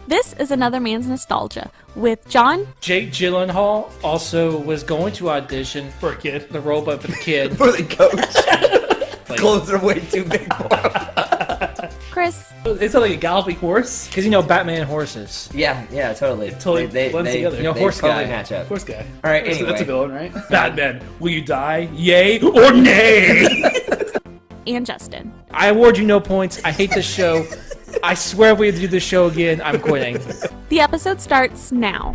This is Another Man's Nostalgia with John. Jake Gyllenhaal also was going to audition For a kid. the role, but for the kid. For the coach. Clothes are way too big for him. Chris. It's like a galloping horse. Because, Batman and horses. Yeah, totally. It totally blends together. They horse totally guy. match up. Horse guy. All right, That's anyway. a villain, right? Batman, will you die? Yay or nay? And Justin. I award you no points. I hate this show. I swear if we do this show again, I'm quitting. The episode starts now.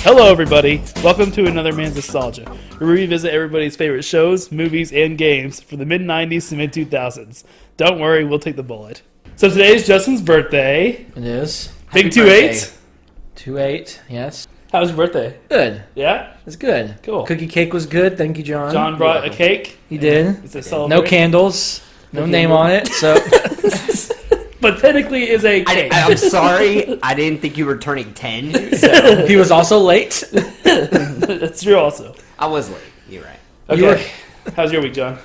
Hello, everybody. Welcome to Another Man's Nostalgia, where we revisit everybody's favorite shows, movies, and games from the mid-90s to mid-2000s. Don't worry, we'll take the bullet. So today is Justin's birthday. It is. Big Happy 2-8. 2-8, yes. How was your birthday? Good. Yeah? It's good. Cool. Cookie cake was good. Thank you, John. John brought a cake. He did. It's a No celebration. candles. No name candle. on it, so... But technically is a cake. I'm sorry. I didn't think you were turning 10. So He was also late. That's true also. I was late. You're right. Okay. How's your week, John?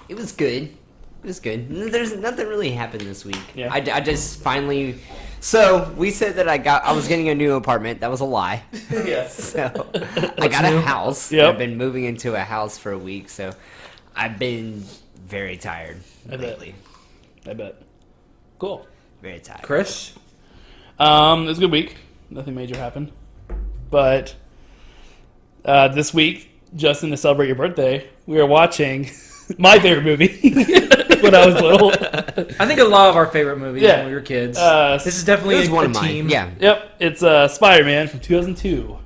It was good. It was good. There's nothing really happened this week. Yeah. I just finally... So, we said that I was getting a new apartment. That was a lie. Yes. So, I got new? a house. Yep. I've been moving into a house for a week, so I've been very tired lately. I bet. Cool. Very tired. Chris? It was a good week. Nothing major happened. But this week, Justin, to celebrate your birthday, we were watching my favorite movie when I was little. I think a lot of our favorite movies Yeah. when we were kids. Uh, This is It definitely was a one of team. mine. Yeah. Yep, it's Spider-Man from 2002.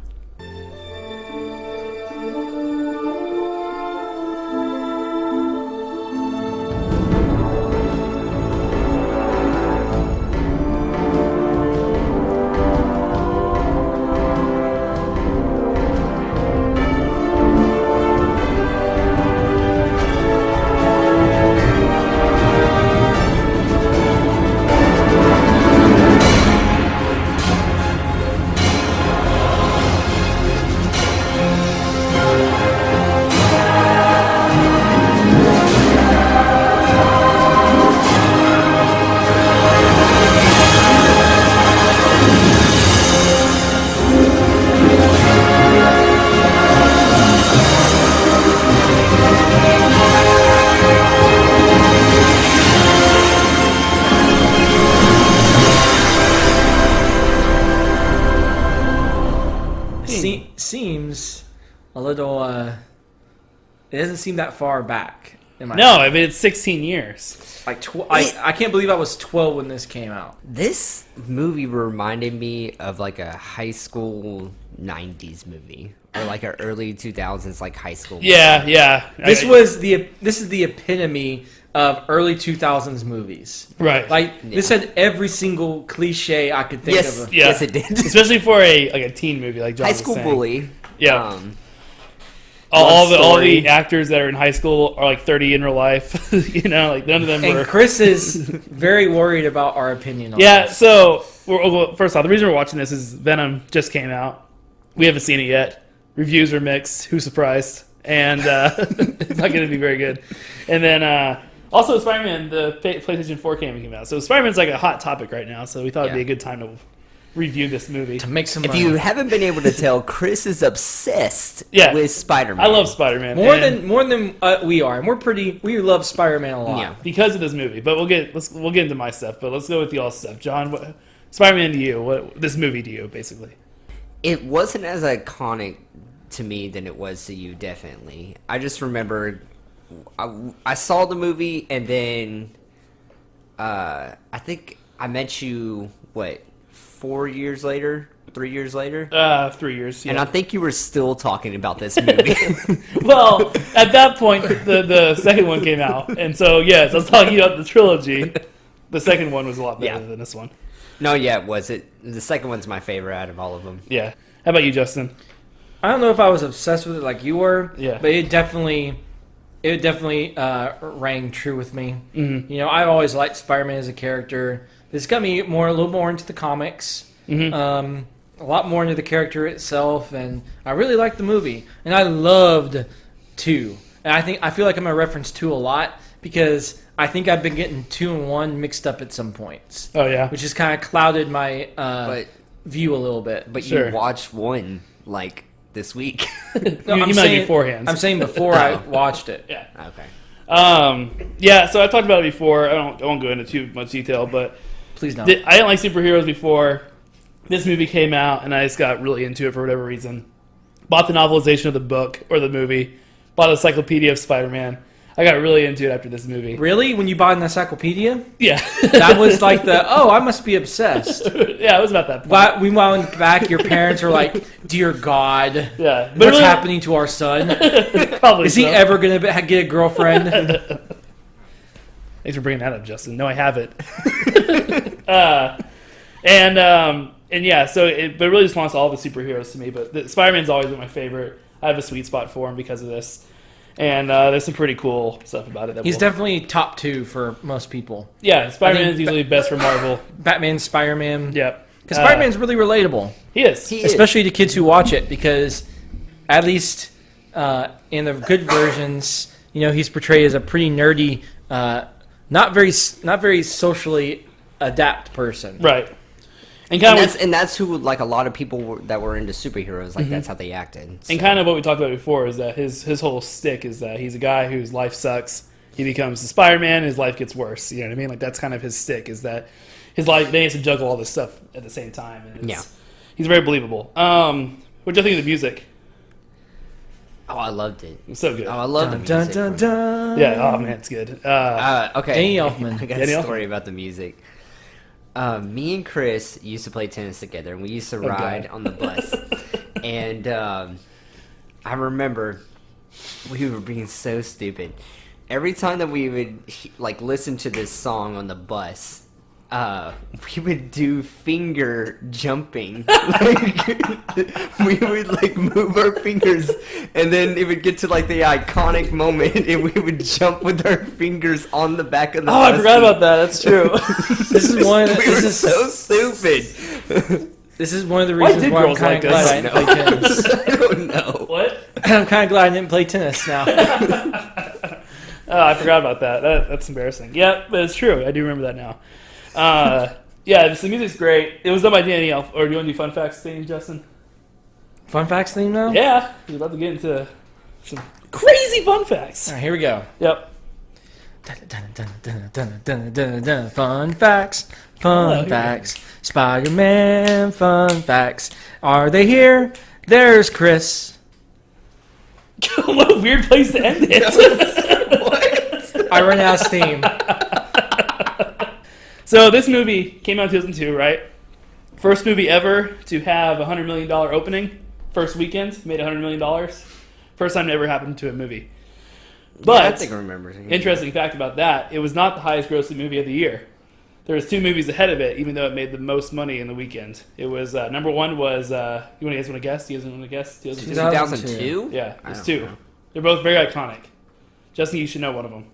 Seems a little, it doesn't seem that far back. In my No, I mean, it's 16 years. Like, I can't believe I was 12 when this came out. This movie reminded me of like a high school 90s movie. Or like an early 2000s like high school movie. Yeah. This is the epitome of early 2000s movies. Right. Like, this had every single cliche I could think Yes, of. Yeah. yes it did. Especially for a teen movie like John High was school saying. bully. Yeah. love all story. the actors that are in high school are like 30 in real life. Like none of them And were. Chris is very worried about our opinion on Yeah, this. so well, first off, the reason we're watching this is Venom just came out. We haven't seen it yet. Reviews are mixed. Who's surprised? And it's not going to be very good. And then also Spider-Man, the PlayStation 4 came out. So Spider-Man's like a hot topic right now. So we thought it'd be a good time to review this movie. To make some If money. you haven't been able to tell, Chris is obsessed Yeah. with Spider-Man. I love Spider-Man. More and than we are, and we love Spider-Man a lot. Yeah. because of this movie. But we'll get into my stuff. But let's go with y'all's stuff. John, Spider-Man to you? This movie to you, basically? It wasn't as iconic to me than it was to you, definitely. I just remember I saw the movie, and then I think I met you, 4 years later? 3 years later? 3 years. Yeah. And I think you were still talking about this movie. Well, at that point, the second one came out, and so yes, I was talking about the trilogy. The second one was a lot better than this one. No, yeah, it was. The second one's my favorite out of all of them. Yeah. How about you, Justin? I don't know if I was obsessed with it like you were. Yeah. But it definitely it definitely rang true with me. Mm-hmm. You know, I've always liked Spider-Man as a character. This got me a little more into the comics. Mm-hmm. A lot more into the character itself, and I really liked the movie. And I loved 2. And I feel like I'm gonna reference 2 a lot because I think I've been getting 2 and 1 mixed up at some points. Oh yeah. Which has kind of clouded my But view a little bit. but Sure. you watched 1 like this week. No, you I'm meant saying beforehand. I'm saying before I watched it. Yeah. Okay. Yeah. So I talked about it before. I won't go into too much detail, but Please don't. I didn't like superheroes before. This movie came out, and I just got really into it for whatever reason. Bought the novelization of the book or the movie. Bought an encyclopedia of Spider-Man. I got really into it after this movie. Really? When you bought an encyclopedia? Yeah. That was like I must be obsessed. Yeah, it was about that point. But we went back, your parents are like, dear God, Yeah. But what's really- happening to our son? Probably Is he so. ever going to get a girlfriend? Thanks for bringing that up, Justin. No, I haven't. And yeah, so it really just wants all the superheroes to me. But Spider-Man's always been my favorite. I have a sweet spot for him because of this. And there's some pretty cool stuff about it. He's definitely top 2 for most people. Yeah, Spider-Man is I think usually best for Marvel. Batman, Spider-Man. Yep. Because Spider-Man's really relatable. He is. He is. Especially to kids who watch it, because at least in the good versions, you know, he's portrayed as a pretty nerdy, not very socially adept person. Right. And kind of And that's who, like, a lot of people that were into superheroes, like, that's how they acted. So. and kind of what we talked about before is that his whole stick is that he's a guy whose life sucks. He becomes the Spider-Man, his life gets worse. You know what I mean? Like, that's kind of his stick, is that his life, they has to juggle all this stuff at the same time. And he's very believable. What do you think of the music? Oh, I loved it. It's so good. Oh, I love the Dun, music. dun, dun. Yeah, oh man, it's good. Okay. Danny Elfman. I got Danny a Elfman. story about the music. Me and Chris used to play tennis together, and we used to ride on the bus. And I remember we were being so stupid. Every time that we would like listen to this song on the bus, we would do finger jumping. Like, we would like move our fingers, and then it would get to like the iconic moment, and we would jump with our fingers on the back of the bus. I forgot about that. That's true. This is one of the, We were so stupid. this is one of the Why reasons did why I'm girls kind like of glad us? I didn't play tennis. I don't know. What? I'm kind of glad I didn't play tennis now. Oh, I forgot about that. That's embarrassing. Yeah, but it's true. I do remember that now. Yeah, the music's great. It was done by Danny Elf. Or do you want to do fun facts thing, Justin? Fun facts theme now? Yeah, we're about to get into some crazy fun facts. All right, here we go. Yep. Fun facts, fun facts. Spider-Man fun facts. Are they here? There's Chris. What a weird place to end it. I ran out of steam. So this movie came out in 2002, right? First movie ever to have a $100 million opening. First weekend, made $100 million. First time it ever happened to a movie. But, Yeah, I think I remember. interesting fact about that, it was not the highest grossing movie of the year. There was 2 movies ahead of it, even though it made the most money in the weekend. It was, number 1 was, you guys want to guess? Do you guys want to guess? 2002? 2002? Yeah, I it's don't 2. know. They're both very iconic. Justin, you should know one of them.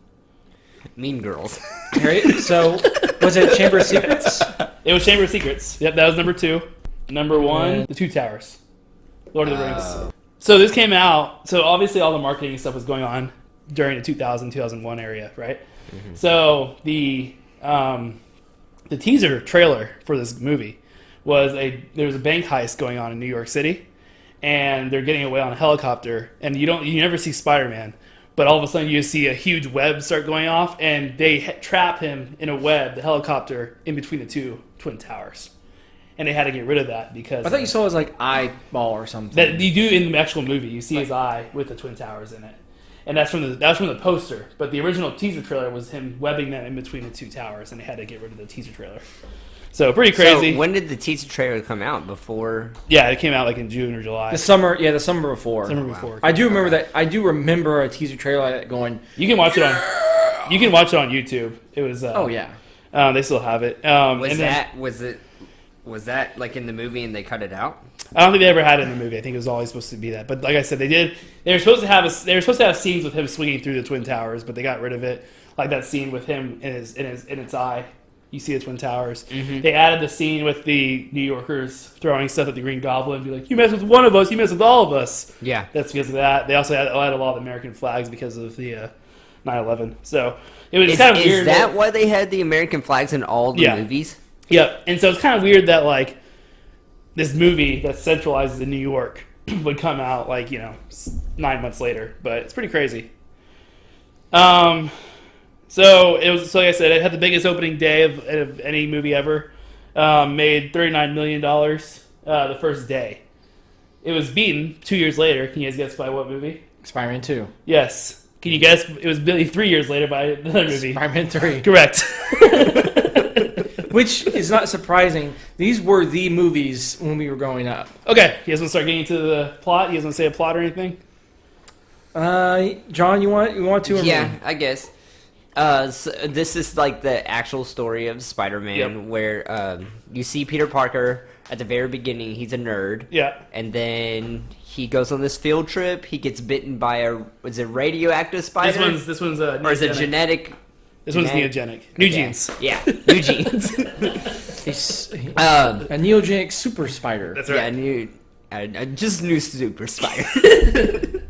Mean Girls. Right, so, was it Chamber of Secrets? It was Chamber of Secrets. Yep, that was number 2. Number 1, The Two Towers. Lord of the Rings. So this came out, so obviously all the marketing stuff was going on during the 2000, 2001 area, right? Mm-hmm. So the teaser trailer for this movie was there was a bank heist going on in New York City, and they're getting away on a helicopter, and you never see Spider-Man, but all of a sudden you see a huge web start going off, and they trap him in a web, the helicopter, in between the 2 twin towers. And they had to get rid of that because I thought you saw his, like, eyeball or something. that you do in the actual movie. You see his eye with the twin towers in it, and that's from the poster. But the original teaser trailer was him webbing them in between the 2 towers, and they had to get rid of the teaser trailer. So pretty crazy. So when did the teaser trailer come out? Before? Yeah, it came out like in June or July. The summer before. Summer before. I do remember that. I do remember a teaser trailer like that going, You can watch it on. You can watch it on YouTube. It was. oh, yeah. They still have it. And then- Was that like in the movie and they cut it out? I don't think they ever had it in the movie. I think it was always supposed to be that. But like I said, they did. They were supposed to have scenes with him swinging through the Twin Towers, but they got rid of it. Like that scene with him in its eye. You see the Twin Towers. Mm-hmm. They added the scene with the New Yorkers throwing stuff at the Green Goblin. Be like, you mess with one of us, you mess with all of us. Yeah. That's because of that. They also had a lot of American flags because of the 9/11. So it was kind of weird. Is that why they had the American flags in all the movies? Yep. And so it's kind of weird that like this movie that centralizes in New York would come out like 9 months later, but it's pretty crazy. So it was, like I said, it had the biggest opening day of any movie ever. Made $39 million the first day. It was beaten 2 years later. Can you guys guess by what movie? Spider-Man 2. Yes. Can you guess? It was beaten 3 years later by another movie. Spider-Man 3. Correct. Which is not surprising. These were the movies when we were growing up. Okay. You guys want to start getting into the plot? You guys want to say a plot or anything? John, you want to? Or Yeah, me? I guess. So this is like the actual story of Spider-Man, where you see Peter Parker at the very beginning. He's a nerd. Yeah. And then he goes on this field trip. He gets bitten by a radioactive spider? This one's or is it genetic? This one's neogenic. New genes. Yeah, new genes. He's a neogenic super spider. That's right. Yeah, just new super spider.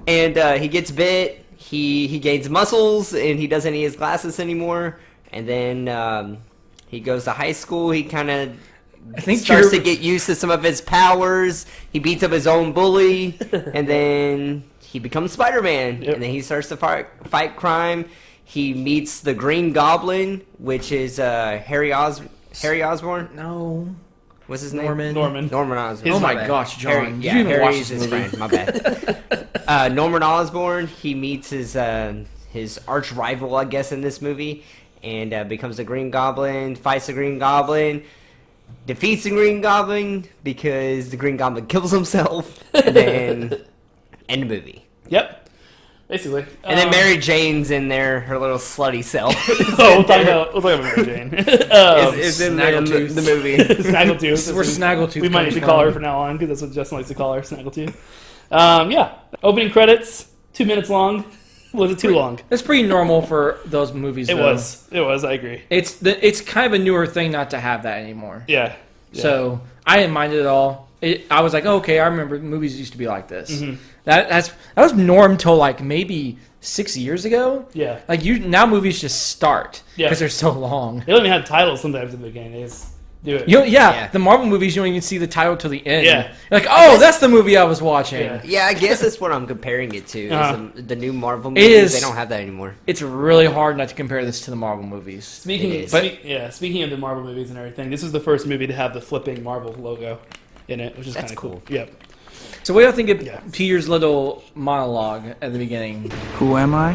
And he gets bit. He gains muscles, and he doesn't need his glasses anymore. And then he goes to high school. He kind of starts to get used to some of his powers. He beats up his own bully, and then he becomes Spider-Man. Yep. And then he starts to fight crime. He meets the Green Goblin, which is Harry Osborn. No. What's his name? Norman Osborn. Oh my gosh, John! Harry, Did you even watch Harry's this his movie? friend. My bad. Norman Osborn. He meets his arch rival, I guess, in this movie, and becomes the Green Goblin. Fights the Green Goblin. Defeats the Green Goblin because the Green Goblin kills himself. And then end the movie. Yep. Basically. And then Mary Jane's in there, her little slutty self. We'll talk about Mary Jane. Is in Snaggletooth. the movie. Snaggletooth. This is where Snaggletooth We might need comes to call her from. from now on because that's what Justin likes to call her, Snaggletooth. Yeah. Opening credits, 2 minutes long. Was it too long? That's pretty normal for those movies. It though. was. It was. I agree. It's kind of a newer thing not to have that anymore. Yeah. So I didn't mind it at all. I was like, oh, okay, I remember movies used to be like this. Mm-hmm. That was norm till like maybe 6 years ago. Yeah. Like now movies just start Yeah. because they're so long. They don't even have titles sometimes in the beginning. They just do it. Yeah, the Marvel movies you don't even see the title till the end. Yeah. You're like, oh, that's the movie I was watching. Yeah. Yeah, I guess that's what I'm comparing it to. Is Uh-huh. the new Marvel It movies. is. They don't have that anymore. It's really hard not to compare this to the Marvel movies. Speaking It is. speaking of the Marvel movies and everything, this was the first movie to have the flipping Marvel logo in it, which is kind That's of cool. cool. Yep. So what do you think of Yeah. Peter's little monologue at the beginning? Who am I?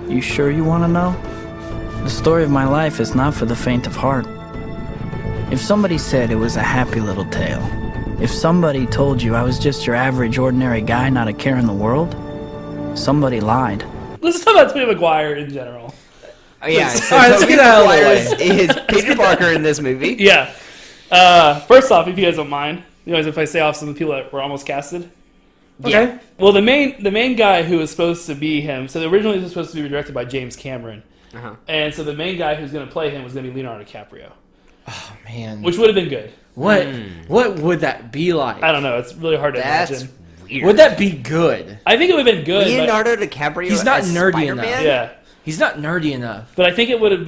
You sure you want to know? The story of my life is not for the faint of heart. If somebody said it was a happy little tale, if somebody told you I was just your average, ordinary guy not a care in the world, somebody lied. Let's talk about Tobey Maguire in general. Oh, yeah, All right, let's Tobey get that out of the Maguire is Peter Parker in this movie. Yeah. First off, if you guys don't mind, if I say off some of the people that were almost casted. Okay. Well, the main guy who was supposed to be him, so originally it was supposed to be directed by James Cameron. Uh-huh. And so the main guy who's going to play him was going to be Leonardo DiCaprio, Oh man. which would have been good. What would that be like? I don't know. It's really hard to That's imagine. weird. Would that be good? I think it would have been good. Leonardo DiCaprio? He's not as nerdy Spider-Man? enough. But, yeah. He's not nerdy enough. But I think it would have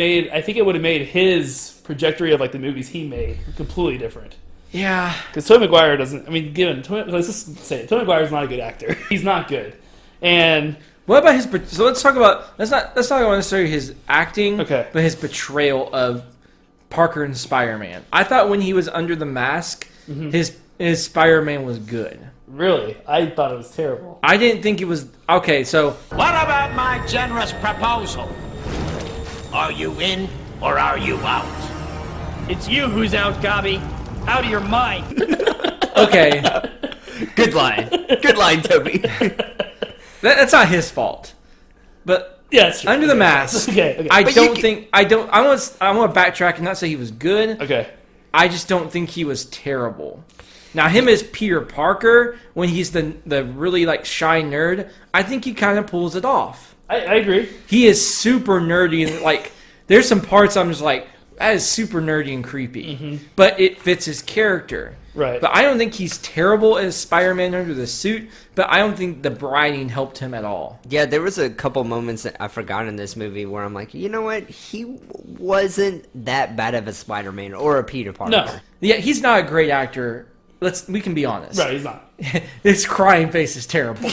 made his trajectory of like the movies he made completely different. Yeah. Because Tobey Maguire doesn't. I mean, let's just say it. Tobey Maguire is not a good actor. He's not good. And What about his? So let's talk about. Let's not about necessarily his acting. Okay. But his portrayal of Parker and Spider-Man. I thought when he was under the mask, his Spider-Man was good. really, I thought it was terrible. I didn't think it was okay. So What about my generous proposal? Are you in or are you out? It's you who's out, Gobby. Out of your mind. okay, Good line. Good line, Toby. that's not his fault. But Yeah, that's true. under the mask, Okay. I But don't you think I don't. I want to backtrack and not say he was good. Okay. I just don't think he was terrible. Now, him as Peter Parker, when he's the really, like, shy nerd, I think he kind of pulls it off. I agree. He is super nerdy, and, like, there's some parts I'm just like, that is super nerdy and creepy. But it fits his character. Right. But I don't think he's terrible as Spider-Man under the suit, but I don't think the writing helped him at all. Yeah, there was a couple moments that I forgot in this movie where I'm like, you know what? He wasn't that bad of a Spider-Man or a Peter Parker. No. Yeah, he's not a great actor. We can be honest. Right, he's not. His crying face is terrible.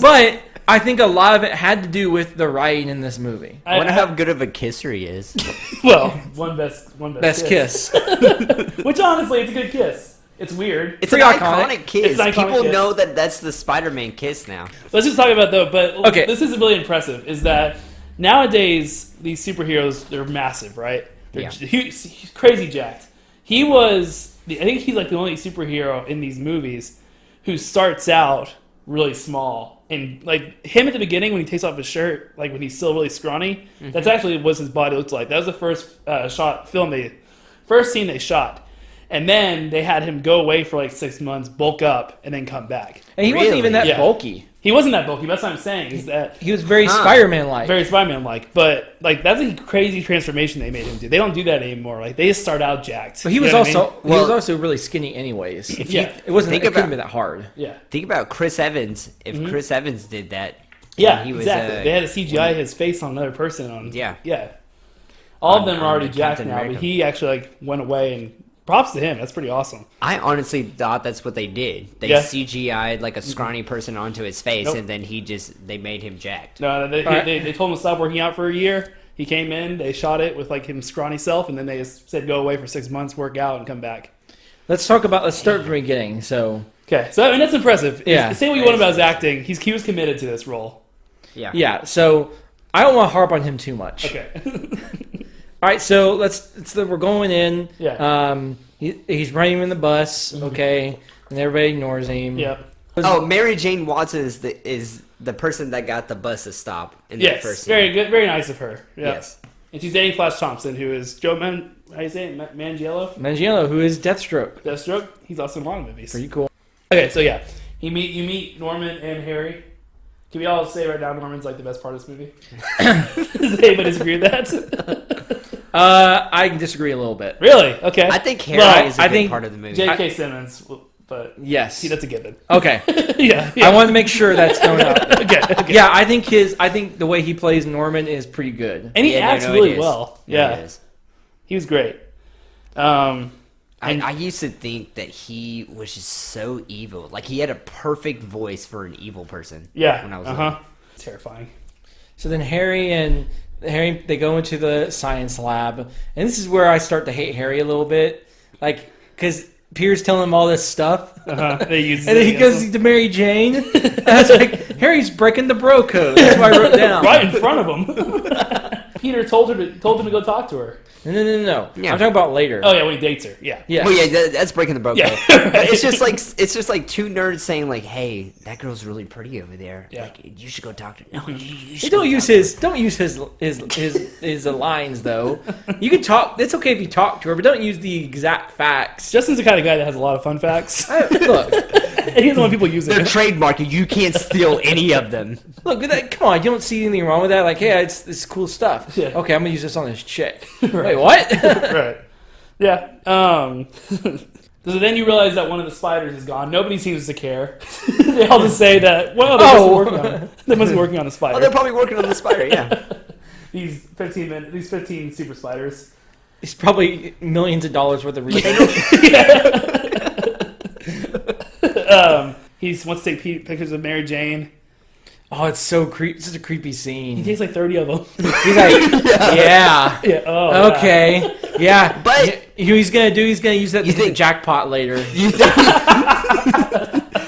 But I think a lot of it had to do with the writing in this movie. I wonder how good of a kisser he is. Well, one best kiss. Which honestly, it's a good kiss. It's weird. It's an Pretty iconic kiss. It's an iconic People kiss. know that that's the Spider-Man kiss now. Let's just talk about though. But Okay. this is really impressive. Is that nowadays these superheroes, they're massive, right? They're Yeah. he's crazy jacked. He was. I think he's like the only superhero in these movies who starts out really small, and like him at the beginning when he takes off his shirt, like when he's still really scrawny. That's actually what his body looked like. That was the first first scene they shot. And then they had him go away for like 6 months, bulk up, and then come back. And he wasn't Really? even that Yeah. bulky. He wasn't that bulky. That's what I'm saying. Is that He was very Spider-Man-like. very Spider-Man-like? But like that's a crazy transformation they made him do. They don't do that anymore. Like they just start out jacked. But he You was know what I also mean? he was also really skinny anyways. Yeah. It wasn't. Think It couldn't about- be that hard. Yeah. Think about Chris Evans. If Chris Evans did that, Yeah, when he was, exactly. They had to CGI his face on another person. Yeah. All of On- them are on already the jacked Captain now, but America. he actually like went away, and props to him. That's pretty awesome. I honestly thought that's what they did. They Yeah. CGI'd like a scrawny person onto his face, Nope. and then they made him jacked. No, they Alright. they told him to stop working out for a year. He came in, they shot it with like him scrawny self, and then they just said go away for 6 months, work out, and come back. Let's start from the beginning. So Okay, so I mean that's impressive. Yeah. Say what you want about his acting. He was committed to this role. yeah, so I don't want to harp on him too much. Okay. All right, so we're going in. Yeah. He's running in the bus. Okay, and everybody ignores him. Yep. Oh, Mary Jane Watson is the person that got the bus to stop in that Yes. first scene. Very good. Very nice of her. Yeah. Yes. And she's dating Flash Thompson, who is Joe how do you say it? Manganiello? Manganiello, who is Deathstroke. Deathstroke. He's also in a lot of movies. Pretty cool. Okay, so yeah, you meet Norman and Harry. Can we all say right now Norman's like the best part of this movie? Does anybody disagree with that? I can disagree a little bit. Really? Okay. I think Harry Well, is a I good think part of the movie. J.K. Simmons, but Yes. that's a given. Okay. yeah. I want to make sure that's thrown out. Okay. Yeah, I think the way he plays Norman is pretty good. And he Yeah, no, acts no, it really is. well. No, Yeah. it is. He was great. I used to think that he was just so evil. Like he had a perfect voice for an evil person. Yeah. When I was Terrifying. So then Harry they go into the science lab, and this is where I start to hate Harry a little bit, like because Peter's telling him all this stuff, They use and then he goes to Mary Jane. And I was like, Harry's breaking the bro code. That's why I wrote down. right in front of him. Peter told him to go talk to her. No. Yeah. I'm talking about later. Oh yeah, when he dates her. Yeah. Yeah. Well, yeah, that's breaking the bro Yeah. code. But it's just like two nerds saying like, "Hey, that girl's really pretty over there. Yeah. Like, you should go talk to." No, you Hey, should don't go use talk to his lines though. You can talk. It's okay if you talk to her, but don't use the exact facts. Justin's the kind of guy that has a lot of fun facts. Look, And he doesn't want people using They're it. trademarked. You can't steal any of them. look. Come on, you don't see anything wrong with that. Like, hey, it's cool stuff. Yeah. Okay, I'm gonna use this on this chick. Wait, what? Right. Yeah. So then you realize that one of the spiders is gone. Nobody seems to care. They all just say that, well, they must be working on it. They must be working on the spider. Oh, they're probably working on the spider. Yeah. These 15 super spiders. It's probably millions of dollars worth of research. He wants to take pictures of Mary Jane. Oh, it's so such a creepy He scene. takes like 30 of them. He's like, yeah. Yeah. Oh. Okay. Yeah. But- he's gonna use that to hit the think- jackpot later. You think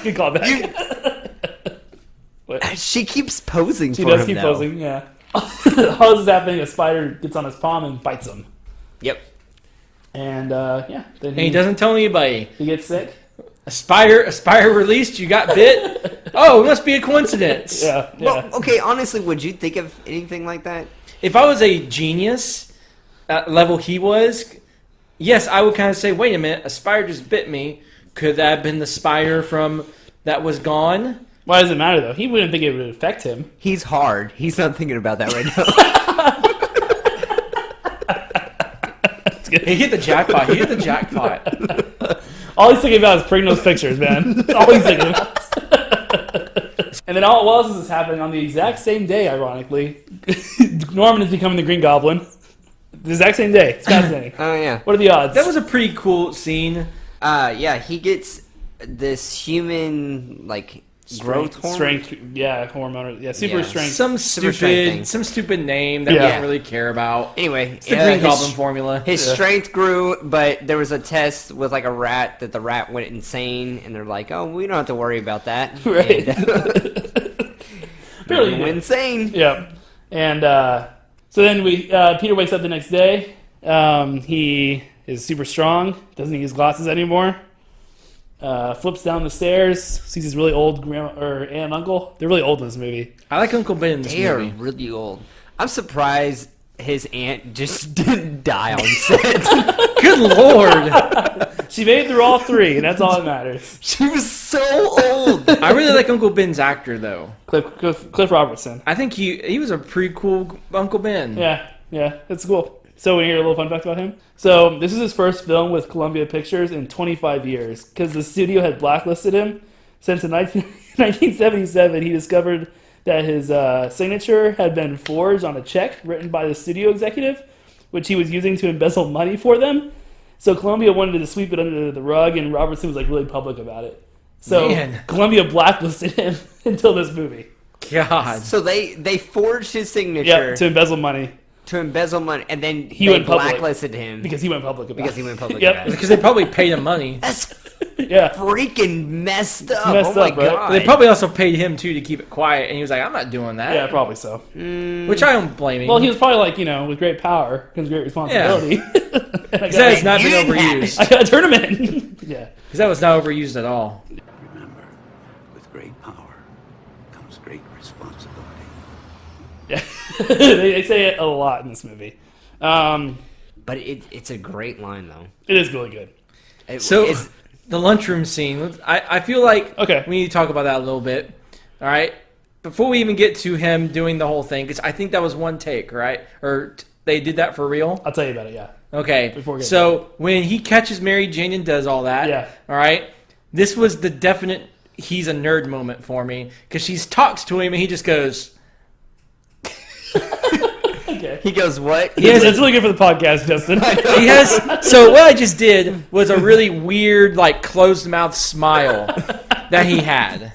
Good call back. she keeps posing She for does him keep though. posing. Yeah. How is this happening? A spider gets on his palm and bites him. Yep. And yeah, then And he doesn't tell anybody. He gets sick. A spider released. You got bit. Oh, it must be a coincidence. Yeah. Yeah. Well, okay. Honestly, would you think of anything like that? If I was a genius, level he was, yes, I would kind of say, wait a minute, a spider just bit me. Could that have been the spider from that was gone? Why does it matter though? He wouldn't think it would affect him. He's hard. He's not thinking about that right now. He hit the jackpot. He hit the jackpot. All he's thinking about is printing those pictures, man. That's all he's thinking about. And then all else is happening on the exact same day, ironically. Norman is becoming the Green Goblin. The exact same day. It's fascinating. Oh yeah. What are the odds? That was a pretty cool scene. Yeah, he gets this human growth hormone. Strength, yeah, hormone. Yeah, super Yeah. strength. Some Super strength stupid thing. name that we Yeah. don't really care about. Anyway, It's the Green Goblin formula. His strength grew, but there was a test with a rat that the rat went insane, and they're like, "Oh, we don't have to worry about that." Right. And, Apparently he went did. insane. Yeah. And so then Peter wakes up the next day. He is super strong. Doesn't need his glasses anymore. Flips down the stairs. Sees his really old grandma or aunt and uncle. They're really old in this movie. I like Uncle Ben in this They are movie. really old. I'm surprised his aunt just didn't die on set. Good lord! She made it through all three, and that's all that matters. She was so old. I really like Uncle Ben's actor though. Cliff Robertson. I think he was a pretty cool Uncle Ben. Yeah, that's cool. So we hear a little fun fact about him. So this is his first film with Columbia Pictures in 25 years because the studio had blacklisted him. Since in 1977, he discovered that his signature had been forged on a check written by the studio executive, which he was using to embezzle money for them. So Columbia wanted to sweep it under the rug, and Robertson was really public about it. So Man. Columbia blacklisted him until this movie. God. So they forged his signature Yeah, to embezzle money to embezzle money, and then He they went public. blacklisted him because he went public about because it. he went public Yep. about it. Because they probably paid him money. That's Yeah. freaking messed up. Messed oh my up, right? god. They probably also paid him too to keep it quiet, and he was like, "I'm not doing that." Yeah, probably so. Which I don't blame him. Well, he was probably like, with great power comes great responsibility. And I Because that has got, not You been didn't have overused. I got a tournament. Yeah. Because that was not overused at all. Remember, with great power comes great responsibility. Yeah. they say it a lot in this movie. But it's a great line though. It is really good. So It's- the lunchroom scene, I feel like Okay. we need to talk about that a little bit. All right, before we even get to him doing the whole thing, because I think that was one take, right? Or they did that for real. I'll tell you about it, yeah. Okay, Before we get so when he catches Mary Jane and does all that, Yeah. all right, this was the definite he's a nerd moment for me because she talks to him and he just goes, Okay. he goes, "What?" He has It's really good for the podcast, Justin. he has. So what I just did was a really weird, like closed mouth smile that he had,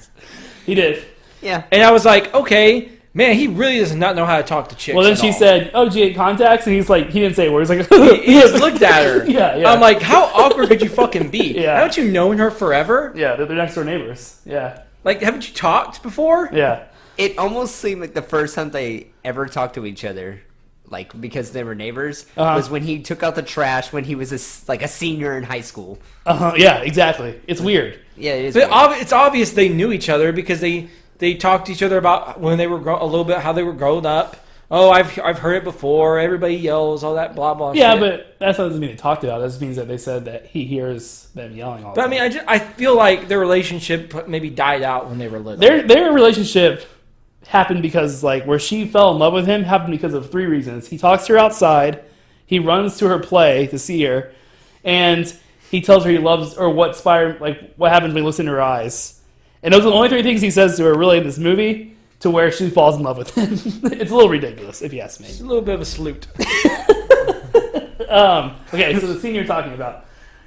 He did. Yeah. and I was like, okay, man, he really does not know how to talk to chicks. Well, then at she all. said, "Oh, do you hate contacts?" And he's like, he didn't say a word. He's like, He just looked at her. Yeah. I'm like, how awkward could you fucking be? Yeah. Haven't you known her forever? yeah, they're next door neighbors. Yeah. Like, haven't you talked before? Yeah. It almost seemed like the first time they ever talked to each other, like because they were neighbors, was when he took out the trash when he was a senior in high school. Yeah, exactly. It's weird. Yeah, it is. But weird. it's obvious they knew each other because they talked to each other about when they were a little bit how they were growing up. Oh, I've heard it before. Everybody yells, all that blah blah. Yeah, shit. but that doesn't mean they talked about it. That just means that they said that he hears them yelling all the But I time. mean, I feel like their relationship maybe died out when they were little. Their relationship happened because like where she fell in love with him happened because of three reasons. He talks to her outside, he runs to her play to see her, and he tells her he loves or what happens when you listen to her eyes. And those are the only three things he says to her really in this movie to where she falls in love with him. It's a little ridiculous if you ask me. It's a little bit of a salute. Okay, so the scene you're talking about.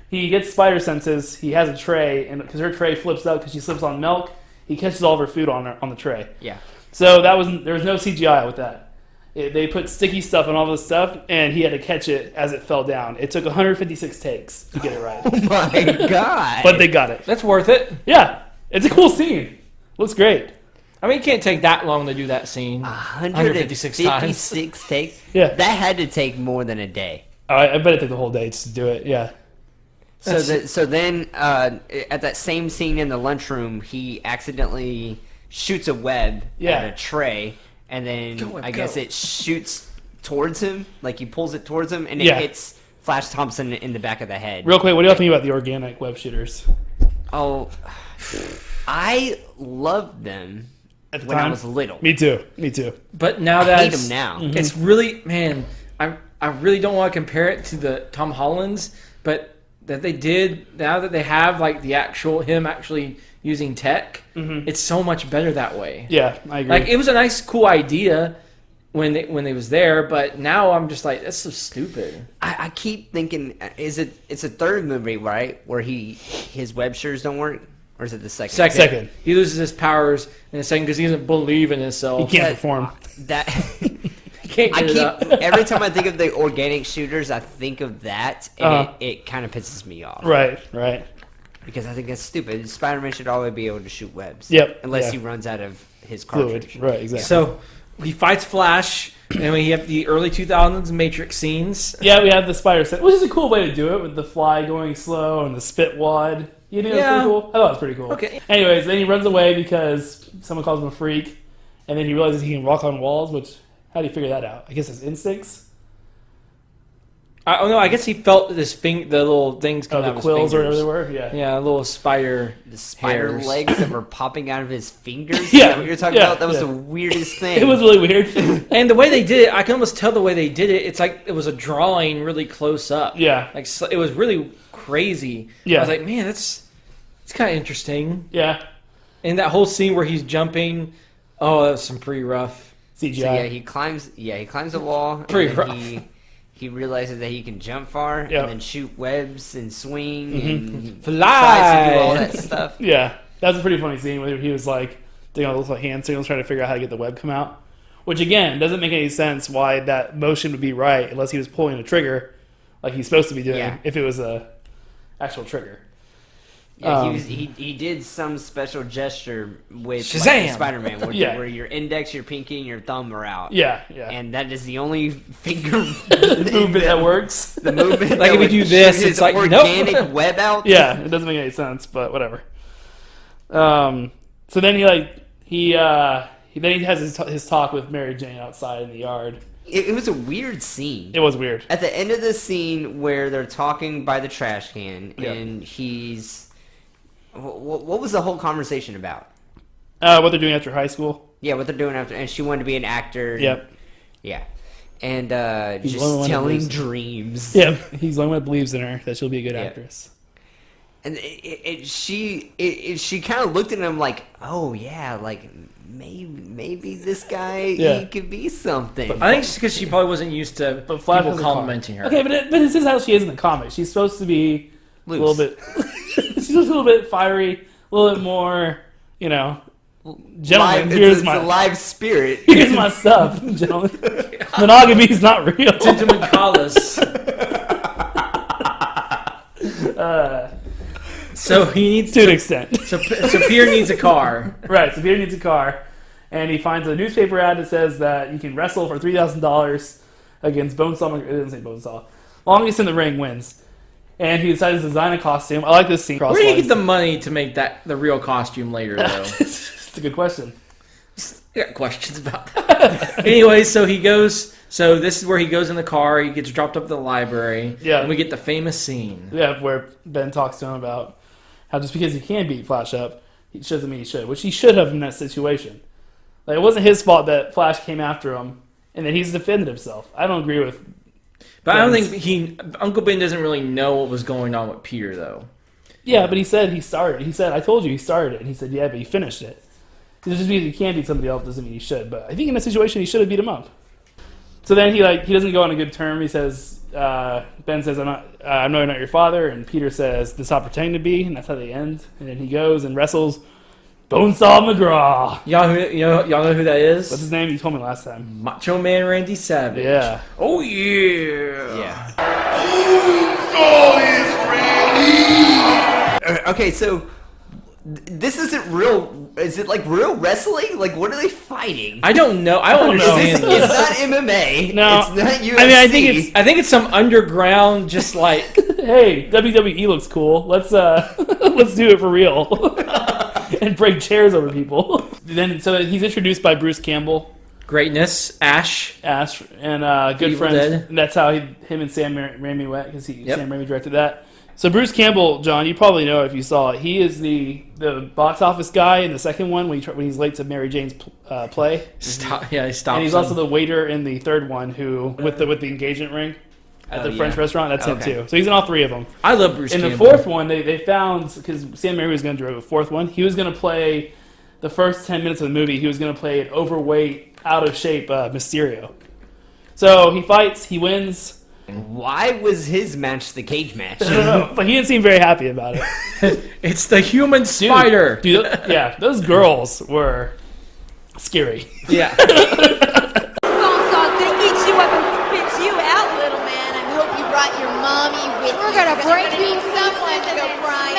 He gets spider senses. He has a tray, and because her tray flips out because she slips on milk, he catches all of her food on the tray. Yeah. So there was no CGI with that. They put sticky stuff on all this stuff, and he had to catch it as it fell down. It took 156 takes to get it right, My God. but they got it. That's worth it. Yeah, it's a cool scene. Looks great. I mean, it can't take that long to do that scene. 156 takes. Yeah. That had to take more than a day. I bet it took the whole day just to do it. Yeah. So then at that same scene in the lunchroom, he accidentally shoots a web Yeah. at a tray, and then Go, I guess go. it shoots towards him, like he pulls it towards him, and it Yeah. hits Flash Thompson in the back of the head. Real quick, what do y'all think about the organic web shooters? Oh, I loved them At the when I time? was little. Me too. But now I that hate them now. it's really, man, I really don't want to compare it to the Tom Holland's, but that they did, now that they have like the actual him actually using tech, it's so much better that way. Yeah, I agree. Like it was a nice, cool idea when they was there, but now I'm just like, that's so stupid. I keep thinking, it's a third movie, right, where his web shooters don't work, or is it the second? Second. He loses his powers in a second because he doesn't believe in He himself. can't perform. That He can't I get it keep up. every time I think of the organic shooters, I think of that, and it kind of pisses me off. Right. Because I think that's stupid. Spider-Man should always be able to shoot webs. Yep, Unless yeah. he runs out of his Fluid. cartridge. Right, exactly. So he fights Flash, and we have the early 2000s Matrix scenes. Yeah, we have the spider set, which is a cool way to do it with the fly going slow and the spit wad. You think Yeah. that's pretty cool? I thought it was pretty cool. Okay. Anyways, then he runs away because someone calls him a freak, and then he realizes he can walk on walls, which, how do you figure that out? I guess it's instincts? Oh no, I guess he felt this the little things Oh, coming out the of quills his or whatever fingers. they were? Yeah. Yeah, little spider. The spider hairs. legs that were popping out of his fingers. Yeah, Is that what you're talking yeah, about? That was yeah. the weirdest thing. It was really weird. And the way they did it, I can almost tell the way they did it. It's like it was a drawing really close up. Yeah. Like so, it was really crazy. Yeah. I was like, man, it's kind of interesting. Yeah. And that whole scene where he's jumping, oh, that was some pretty rough. CGI. So yeah, he climbs the wall. Pretty and then rough. he realizes that he can jump far Yep. and then shoot webs and swing and Fly. tries to do all that stuff. Yeah, that was a pretty funny scene where he was like doing all those like hand signals, trying to figure out how to get the web come out. Which again doesn't make any sense why that motion would be right unless he was pulling a trigger like he's supposed to be doing. Yeah. If it was a actual trigger. Yeah, he did some special gesture with Shazam! Spider-Man where, Yeah. where your index, your pinky, and your thumb are out. Yeah. And that is the only finger Movement that works. The movement. Like, that if you would do this, shoot his it's like, nope. organic web out. Yeah, it doesn't make any sense, but whatever. So then he has his talk with Mary Jane outside in the yard. It was a weird scene. It was weird. At the end of the scene where they're talking by the trash can, Yeah. and he's... What was the whole conversation about? What they're doing after high school. Yeah, what they're doing after... And she wanted to be an actor. and- Yep. Yeah. And He's the only one just that telling believes- dreams. Yeah, he's the only one that believes in her that she'll be a good Yeah. actress. And she kind of looked at him like, oh, yeah, like... Maybe this guy, Yeah. he could be something. I think it's because she probably wasn't used to But Flash people has a car. complimenting her. Okay, but this is how she is in the comics. She's supposed to be Loose. a little bit. She's a little bit fiery, a little bit more, Gentlemen, It's a live spirit. here's my stuff, gentlemen. Monogamy is not real. Gentleman Collis. So he needs To an extent. So Peter needs a car. Right, so Peter needs a car, and he finds a newspaper ad that says that you can wrestle for $3,000 against Bonesaw. It doesn't say Bonesaw. Longest in the ring wins. And he decides to design a costume. I like this scene. Where do you get the money to make that the real costume later, though? It's a good question. I got questions about that. Anyway, so he goes. So this is where he goes in the car. He gets dropped up at the library. Yeah. And we get the famous scene. Yeah, where Ben talks to him about how just because he can beat Flash up, it doesn't mean he should, which he should have in that situation. Like, it wasn't his fault that Flash came after him, and then he's defended himself. I don't agree with. But I don't Ben's- think Uncle Ben doesn't really know what was going on with Peter, though. Yeah, but he said he started. He said, "I told you he started it," and he said, "Yeah, but he finished it." Just because he can beat somebody else doesn't mean he should. But I think in that situation, he should have beat him up. So then he doesn't go on a good term. He says, Ben says, I know you're not your father, and Peter says, "Then stop pretending to be," and that's how they end. And then he goes and wrestles Bonesaw McGraw. Y'all know who that is? What's his name? You told me last time. Macho Man Randy Savage. Yeah. Oh yeah. Yeah. Okay, so this isn't real. Is it like real wrestling? Like, what are they fighting? I don't know. I don't know. understand It's this. not MMA. No. It's not UFC. I mean, I think it's some underground, just like Hey, WWE looks cool. Let's let's do it for real. And break chairs over people. Then so he's introduced by Bruce Campbell. Greatness, Ash. And Good Evil Friends. Dead. And that's how him and Sam Raimi went, because Yep. Sam Raimi directed that. So Bruce Campbell, John, you probably know if you saw it. He is the box office guy in the second one when he's late to Mary Jane's play. He stops. And he's him. also the waiter in the third one who with the engagement ring at the French restaurant. That's him too. So he's in all three of them. I love Bruce In Campbell. the fourth one, they found, because Sam Raimi was going to do the fourth one, he was going to play the first 10 minutes of the movie. He was going to play an overweight, out of shape Mysterio. So he fights, he wins. Why was his match the cage match? I don't know, but he didn't seem very happy about it. It's the human spider. Dude, yeah, those girls were scary. Yeah. They eat you up and spit you out, little man. I hope you brought your mommy with you. We're gonna break you someone to go crying.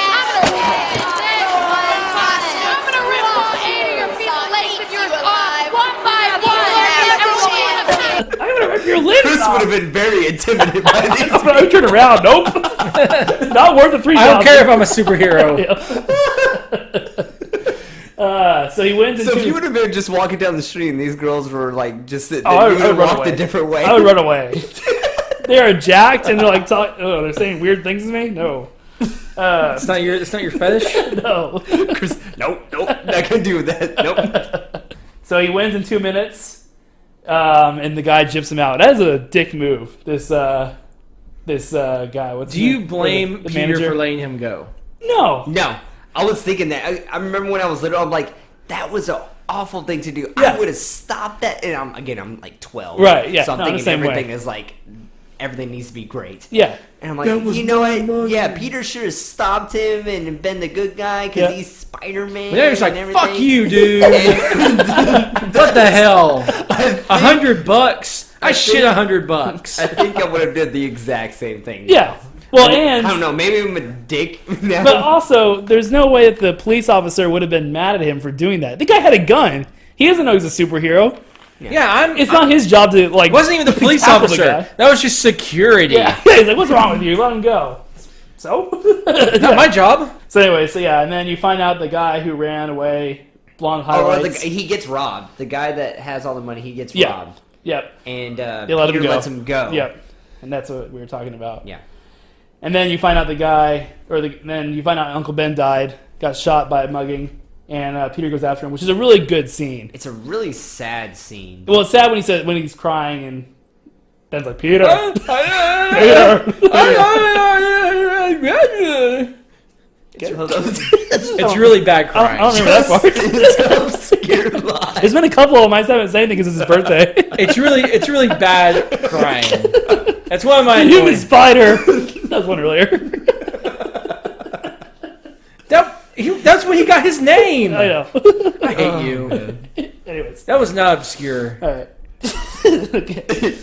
I'm gonna rip all 8 of your people legs of yours off one by one. I'm gonna rip your limbs Chris off. would have been very intimidated by these. I would turn around. Nope. Not worth the $3. I don't care if I'm a superhero. So he wins. So if you would have been just walking down the street and these girls were like just you I would have run walked away. a different way. I would run away. They are jacked and they're like, they're saying weird things to me. No, It's not your fetish. no. Chris, nope, not gonna do that. Nope. So he wins in 2 minutes, and the guy gyps him out. That is a dick move. This guy. What's Do his you name? blame The Peter manager? for letting him go? No. No, I was thinking that. I remember when I was little, I'm like, that was an awful thing to do. Yeah. I would have stopped that. And I'm like 12. Right, yeah, So I'm no, I'm the thinking same way. everything is like, everything needs to be great. Yeah. And I'm like, you know what? Yeah, Peter should have stopped him and been the good guy because Yeah. he's Spider-Man. But they're just like, and everything. fuck you, dude. What the hell? $100? I shit $100. I think I would have did the exact same thing. Yeah. Well, and I don't know. Maybe I'm a dick now. but also, there's no way that the police officer would have been mad at him for doing that. The guy had a gun. He doesn't know he's a superhero. Yeah, It's not his job to like. wasn't even the police tackle the officer. guy. That was just security. Yeah. He's like, "What's wrong with you? Let him go." So. Not my job. So anyway, and then you find out the guy who ran away, blonde highlights. he gets robbed. The guy that has all the money, he gets Yeah. robbed. Yep. And They let him Peter go. lets him go. Yep. And that's what we were talking about. Yeah. And then you find out the guy, then you find out Uncle Ben died, got shot by a mugging, and Peter goes after him, which is a really good scene. It's a really sad scene. Well, it's sad when he's crying and Ben's like, Peter. It's really bad I crying. don't remember that part. It's obscure lie. There's been a couple of them. I just haven't said anything because it's his birthday. It's really bad crying. That's one of my Human annoying- spider. That was one earlier. That's when he got his name. I know. I hate you. Anyways. That was not obscure. All right. Okay.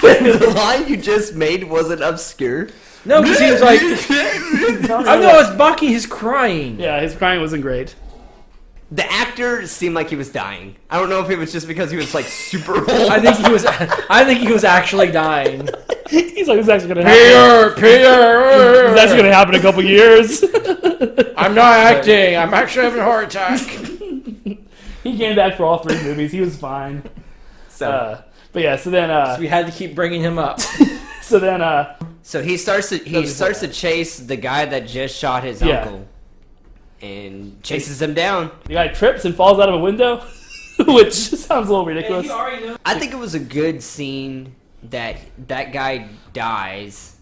The line you just made wasn't obscure. No, because he was like, I know, it's Baki. He's crying. Yeah, his crying wasn't great. The actor seemed like he was dying. I don't know if it was just because he was like super old. I think he was actually dying. He's like, this is actually going to happen. Peter. This is actually going to happen in a couple years. I'm not acting. I'm actually having a heart attack. He came back for all 3 movies. He was fine. So, But yeah, so then We had to keep bringing him up. so he starts to chase the guy that just shot his Yeah. uncle, and chases him down. the guy trips and falls out of a window, which sounds a little ridiculous. I think it was a good scene that guy dies,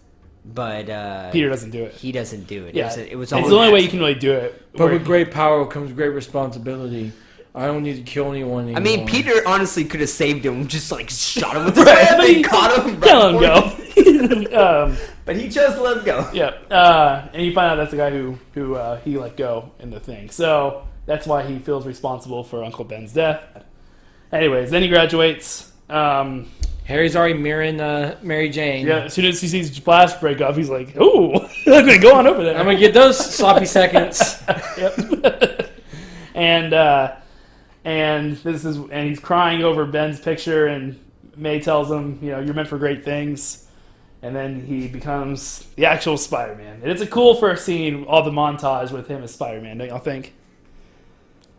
but Peter doesn't do it. he doesn't do it. Yeah, It was it's the only way you can really do it. But with great power comes great responsibility. I don't need to kill anyone anymore. I mean, Peter honestly could have saved him, just like shot him with his Right, hand but and he- caught him. Can't let him go. But he chose to let him go. Yeah, and you find out that's the guy who he let go in the thing. So that's why he feels responsible for Uncle Ben's death. Anyways, then he graduates. Harry's already mirroring Mary Jane. Yeah, as soon as he sees Flash break up, he's like, "Ooh, I'm gonna go on over there." I'm gonna get those sloppy seconds. Yep. and he's crying over Ben's picture, and May tells him, "You're meant for great things." And then he becomes the actual Spider-Man. And it's a cool first scene, all the montage with him as Spider-Man, don't y'all think?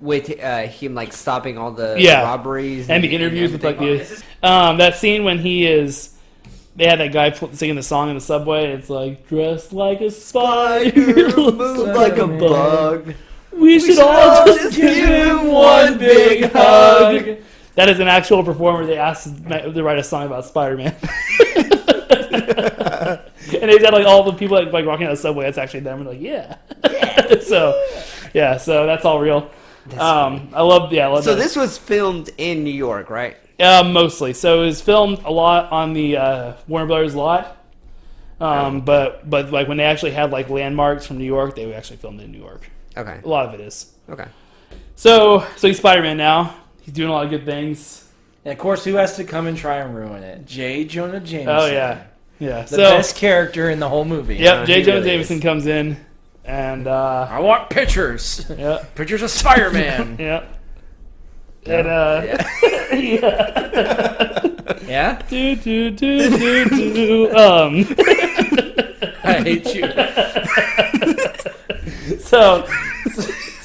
with him like stopping all the Yeah. robberies And the interviews with like everything. that scene when they had that guy singing the song in the subway. It's like, dressed like a spider, move like a bug. We should all just give him one big hug. That is an actual performer. They asked to write a song about Spider-Man. And they had like all the people like walking out of the subway. It's actually them. We're like, yeah. So that's all real. I love So that. this was filmed in New York, right? Mostly. So it was filmed a lot on the Warner Brothers lot. But like when they actually had like landmarks from New York, they actually filmed it in New York. Okay. A lot of it is. Okay. So he's Spider-Man now. He's doing a lot of good things. And of course, who has to come and try and ruin it? J. Jonah Jameson. Oh yeah. The best character in the whole movie. Yep, J. Jonah really Jameson comes in, and I want pictures. yeah, Pictures of Spider-Man. yep. And Yeah? do. I hate you.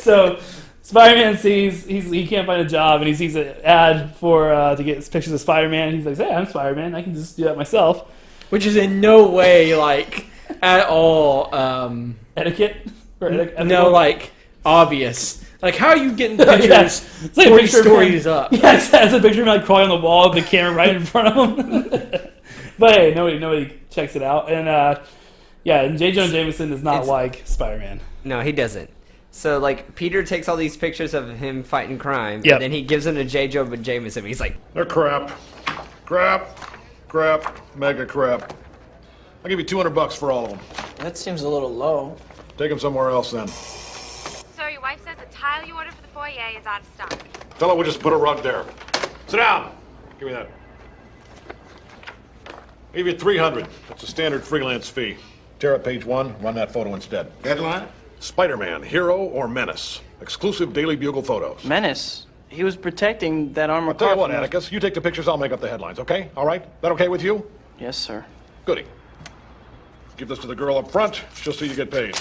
So Spider-Man sees he can't find a job, and he sees an ad for to get pictures of Spider-Man. And he's like, "Hey, I'm Spider-Man. I can just do that myself." Which is in no way, like, at all, Etiquette? Or no, like, obvious. Like, how are you getting Yeah. pictures It's like a 40 picture of stories him. up? Yeah, it's a picture of him like crawling on the wall with the camera right in front of him. But hey, nobody checks it out. And and J. Jonah Jameson does not like Spider-Man. No, he doesn't. So like Peter takes all these pictures of him fighting crime, Yep. and then he gives them to J. Jonah Jameson. He's like, They're crap. Crap. Mega crap. I'll give you $200 for all of them. That seems a little low. Take them somewhere else then. Sir, your wife says the tile you ordered for the foyer is out of stock. Tell her we'll just put a rug there. Sit down. Give me that. I'll give you $300. That's a standard freelance fee. Tear up page 1, run that photo instead. Headline? Spider-Man, hero or menace? Exclusive Daily Bugle photos. Menace. He was protecting that armored I'll tell you car what, from those- Atticus, you take the pictures, I'll make up the headlines, okay? All right? That okay with you? Yes, sir. Goody. Give this to the girl up front. She'll see you get paid.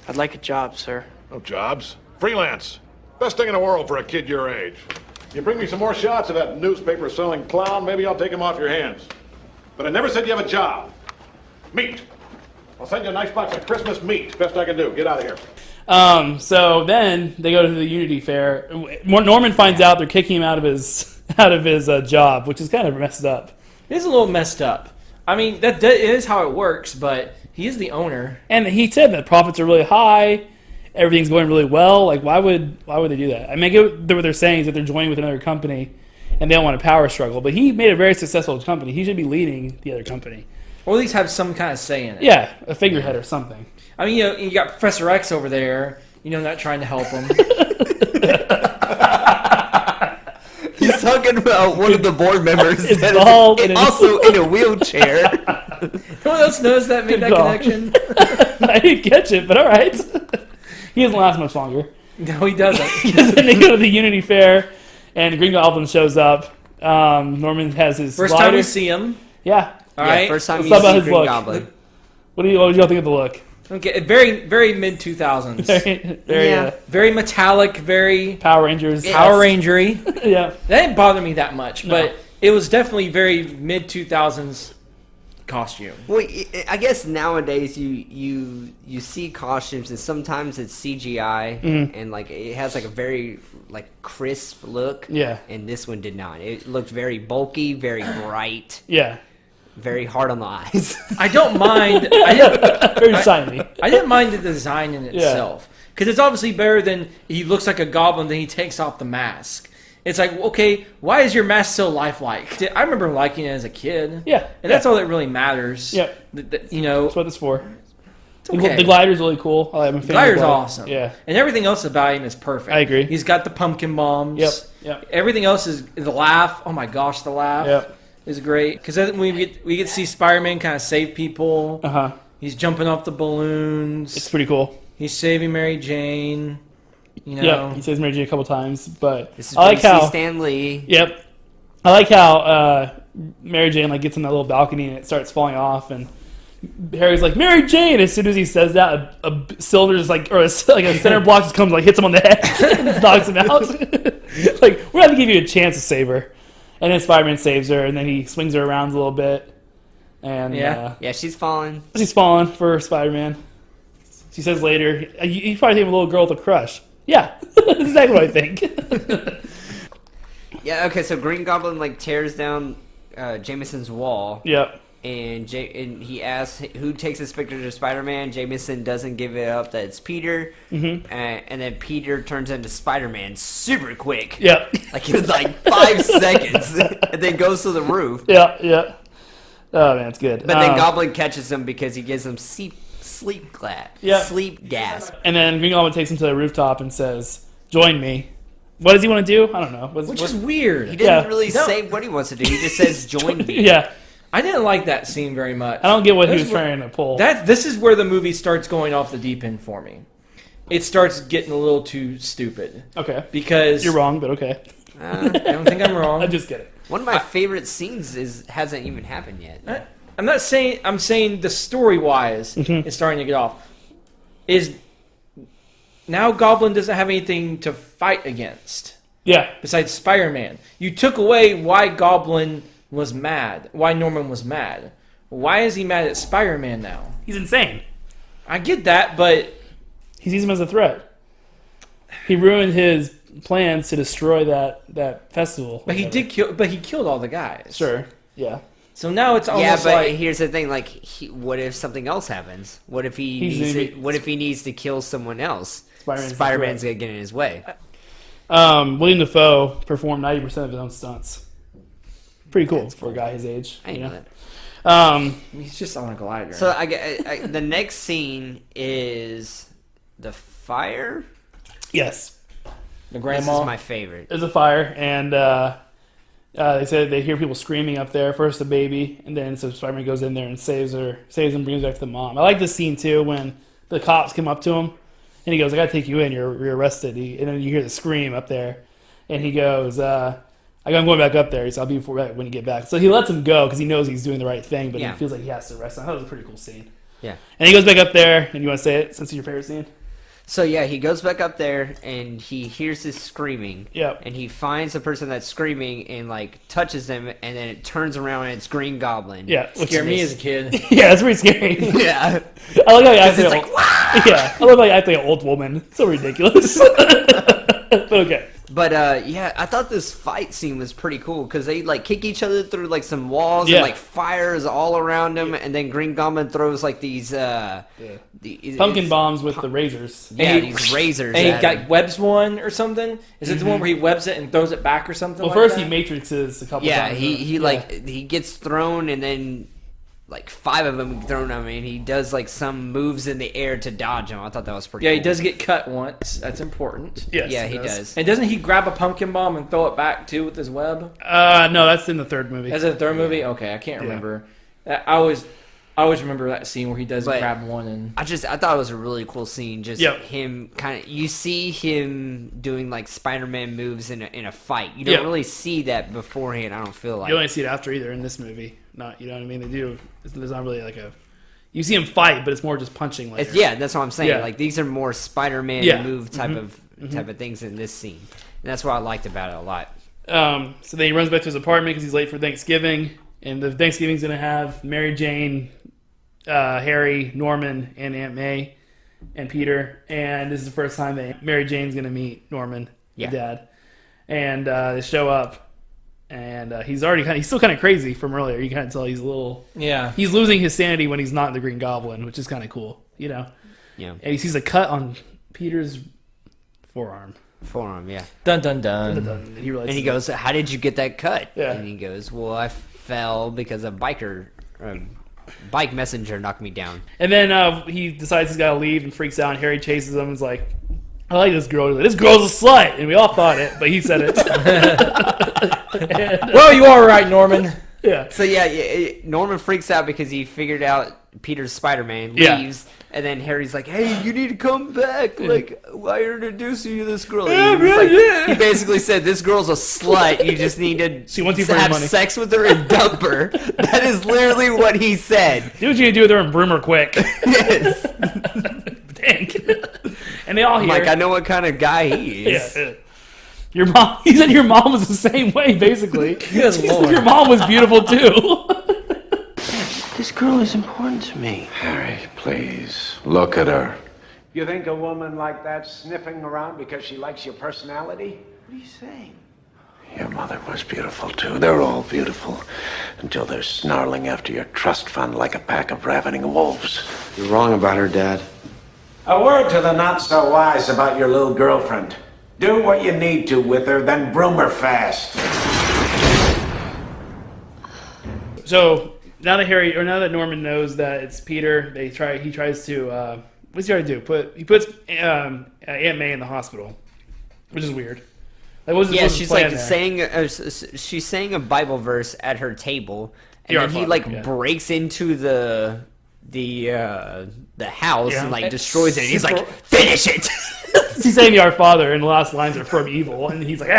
I'd like a job, sir. No jobs. Freelance. Best thing in the world for a kid your age. You bring me some more shots of that newspaper-selling clown, maybe I'll take him off your hands. But I never said you have a job. Meat. I'll send you a nice box of Christmas meat. Best I can do. Get out of here. So then they go to the Unity Fair. Norman finds out they're kicking him out of his job, which is kind of messed up. It is a little messed up. I mean, that is how it works, but he is the owner. And he said that profits are really high, everything's going really well. Like, why would they do that? I mean, what they're saying is that they're joining with another company, and they don't want a power struggle. But he made a very successful company. He should be leading the other company. Or at least have some kind of say in it. Yeah, a figurehead or something. I mean, you got Professor X over there, not trying to help him. he's talking about one of the board members It's that bald is and also in a wheelchair. No one else knows that made that call. connection. I didn't catch it, but all right. He doesn't last much longer. No, he doesn't. Because then they go to the Unity Fair, and Green Goblin shows up. Norman has his First slider. time we see him. Yeah. All right. First time What's you up about see his Green look? Goblin. What did y'all think of the look? Okay, very, very mid 2000s. Very Very metallic, very Power Rangers. Power Rangery. Yeah. That didn't bother me that much, but it was definitely very mid 2000s costume. Well, I guess nowadays you see costumes and sometimes it's CGI and like it has like a very like crisp look. Yeah. And this one did not. It looked very bulky, very bright, Yeah. very hard on the eyes. I don't mind. Very shiny. I didn't mind the design in itself because it's obviously better than he looks like a goblin. Then he takes off the mask. It's like, okay, why is your mask so lifelike? I remember liking it as a kid. Yeah. And that's all that really matters. Yep. That's what it's for. Okay. The glider's really cool. I'm a fan of the Glider's glider. awesome. Yeah. And everything else about him is perfect. I agree. He's got the pumpkin bombs. Yep. Everything else is the laugh. Oh my gosh, the laugh. Yep. Is great because we get to see Spider-Man kind of save people. Uh-huh. He's jumping off the balloons. It's pretty cool. He's saving Mary Jane. Yeah, he says Mary Jane a couple times, but This is I like how Stan Lee. Yep, I like how Mary Jane like gets on that little balcony and it starts falling off, and Harry's like, Mary Jane. As soon as he says that, a cylinder just like a center block just comes, like hits him on the head and just knocks him out. Like, we're not gonna give you a chance to save her. And then Spider-Man saves her, and then he swings her around a little bit. And yeah, she's falling. She's falling for Spider-Man. She says later, you probably think of a little girl with a crush. Yeah, that's exactly what I think. Yeah, okay, so Green Goblin like tears down Jameson's wall. Yep. And he asks who takes the specter to Spider-Man. Jameson doesn't give it up. That it's Peter. Mm-hmm. And then Peter turns into Spider-Man super quick. Yep. Like in like 5 seconds, and then goes to the roof. Yeah, yeah. Oh man, it's good. But then Goblin catches him because he gives him sleep gas. And then Green Goblin takes him to the rooftop and says, "Join me." What does he want to do? I don't know. Which is weird. He didn't really say what he wants to do. He just says, "Join me." Yeah. I didn't like that scene very much. I don't get what he was trying to pull. This is where the movie starts going off the deep end for me. It starts getting a little too stupid. Okay. Because you're wrong, but okay. I don't think I'm wrong. I just get it. One of my favorite scenes hasn't even happened yet. I'm not saying. I'm saying the story wise is starting to get off. Is now Goblin doesn't have anything to fight against. Yeah. Besides Spider-Man, you took away why Goblin was mad. Why Norman was mad. Why is he mad at Spider-Man now? He's insane. I get that, but he sees him as a threat. He ruined his plans to destroy that festival. But he did kill. But he killed all the guys. Sure. Yeah. So now it's almost but like here's the thing: like, what if something else happens? What if he needs to kill someone else? Spider-Man's gonna get in his way. William Dafoe performed 90% of his own stunts. Pretty cool for a guy his age. I know that. He's just on a glider. So the next scene is the fire. Yes. The grandma. This is my favorite. There's a fire, and they said they hear people screaming up there. First the baby, and then so Spider-Man goes in there and saves and brings her back to the mom. I like this scene too when the cops come up to him, and he goes, "I gotta take you in. You're arrested." And then you hear the scream up there, and he goes, "I'm going back up there." He said, "I'll be before when you get back." So he lets him go because he knows he's doing the right thing, but he feels like he has to arrest him. I thought it was a pretty cool scene. Yeah. And he goes back up there, and you want to say it since it's your favorite scene? So yeah, he goes back up there and he hears this screaming. Yep. And he finds the person that's screaming and like touches them, and then it turns around and it's Green Goblin. Yeah, scared me as a kid. Yeah, it's pretty scary. Yeah. I like how he acts like Wow! I love how he acts like an old woman. So ridiculous. But okay. But yeah, I thought this fight scene was pretty cool because they like kick each other through like some walls and like fire is all around them, and then Green Goblin throws like these pumpkin bombs with the razors. Yeah, these razors. And he got webs one or something. Is it the one where he webs it and throws it back or something? Well, like first that? he matrixes a couple times. Yeah, he gets thrown and then like 5 of them thrown at him, and he does like some moves in the air to dodge them. I thought that was pretty cool. He does get cut once. That's important. Yes, yeah, he does. And doesn't he grab a pumpkin bomb and throw it back too with his web? No, that's in the third movie. That's in the third movie? Okay, I can't remember. I always remember that scene where he does grab one and I thought it was a really cool scene. Just him kind of, you see him doing like Spider-Man moves in a fight. You don't really see that beforehand. I don't feel like you don't see it after either in this movie. Not, you know what I mean? They do. There's not really like a. You see him fight, but it's more just punching. Like that's what I'm saying. Yeah. Like these are more Spider-Man move type of things in this scene, and that's what I liked about it a lot. So then he runs back to his apartment because he's late for Thanksgiving, and the Thanksgiving's gonna have Mary Jane, Harry, Norman, and Aunt May, and Peter. And this is the first time that Mary Jane's gonna meet Norman, the dad, and they show up. And he's still kind of crazy from earlier. You kind of tell he's a little... Yeah. He's losing his sanity when he's not the Green Goblin, which is kind of cool, you know? Yeah. And he sees a cut on Peter's forearm. Yeah. Dun, dun, dun. And he goes, "How did you get that cut?" Yeah. And he goes, "Well, I fell because a bike messenger knocked me down." And then he decides he's got to leave and freaks out, and Harry chases him and is like, "I like this girl. This girl's a slut." And we all thought it, but he said it. Well, you are right, Norman. Yeah. So Norman freaks out because he figured out Peter's Spider-Man Yeah. leaves, and then Harry's like, "Hey, you need to come back. Like, I introduced you to this girl." And he's like, he basically said, "This girl's a slut. You just need to She wants you for your have money." sex with her and dump her." That is literally what he said. Do what you need to do with her and broom her quick. Yes. Dang. And they all hear. Like, I know what kind of guy he is. Yeah. Your mom. He said your mom was the same way, basically. Good He said Lord. your mom was beautiful too. This girl is important to me. Harry, please, look at her. You think a woman like that sniffing around because she likes your personality? What are you saying? Your mother was beautiful, too. They're all beautiful. Until they're snarling after your trust fund like a pack of ravening wolves. You're wrong about her, Dad. A word to the not-so-wise about your little girlfriend. Do what you need to with her, then broom her fast. So now that Norman knows that it's Peter, he tries to what's he trying to do? He puts Aunt May in the hospital, which is weird. Like, what's Yeah, his she's plan like there? she's saying a Bible verse at her table, and Your then he father, like yeah. breaks into the house Yeah. and like destroys it. And he's like, "Finish it." He's saying "Our Father," and the last lines are from evil, and he's like,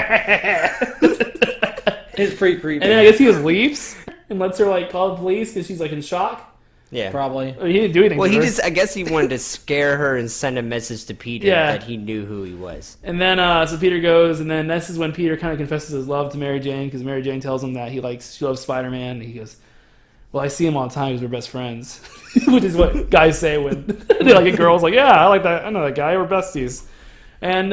It's pretty creepy. and then I guess he just leaves and lets her like call the police because she's like in shock. Yeah, Probably. I mean, he didn't do anything. Well, to he her. I guess he wanted to scare her and send a message to Peter Yeah. that he knew who he was. And then, so Peter goes, and then this is when Peter kind of confesses his love to Mary Jane, because Mary Jane tells him that she loves Spider-Man, and he goes, "Well, I see him all the time because we're best friends," which is what guys say when they like a girl's like, "Yeah, I like that. I know that guy. We're besties." And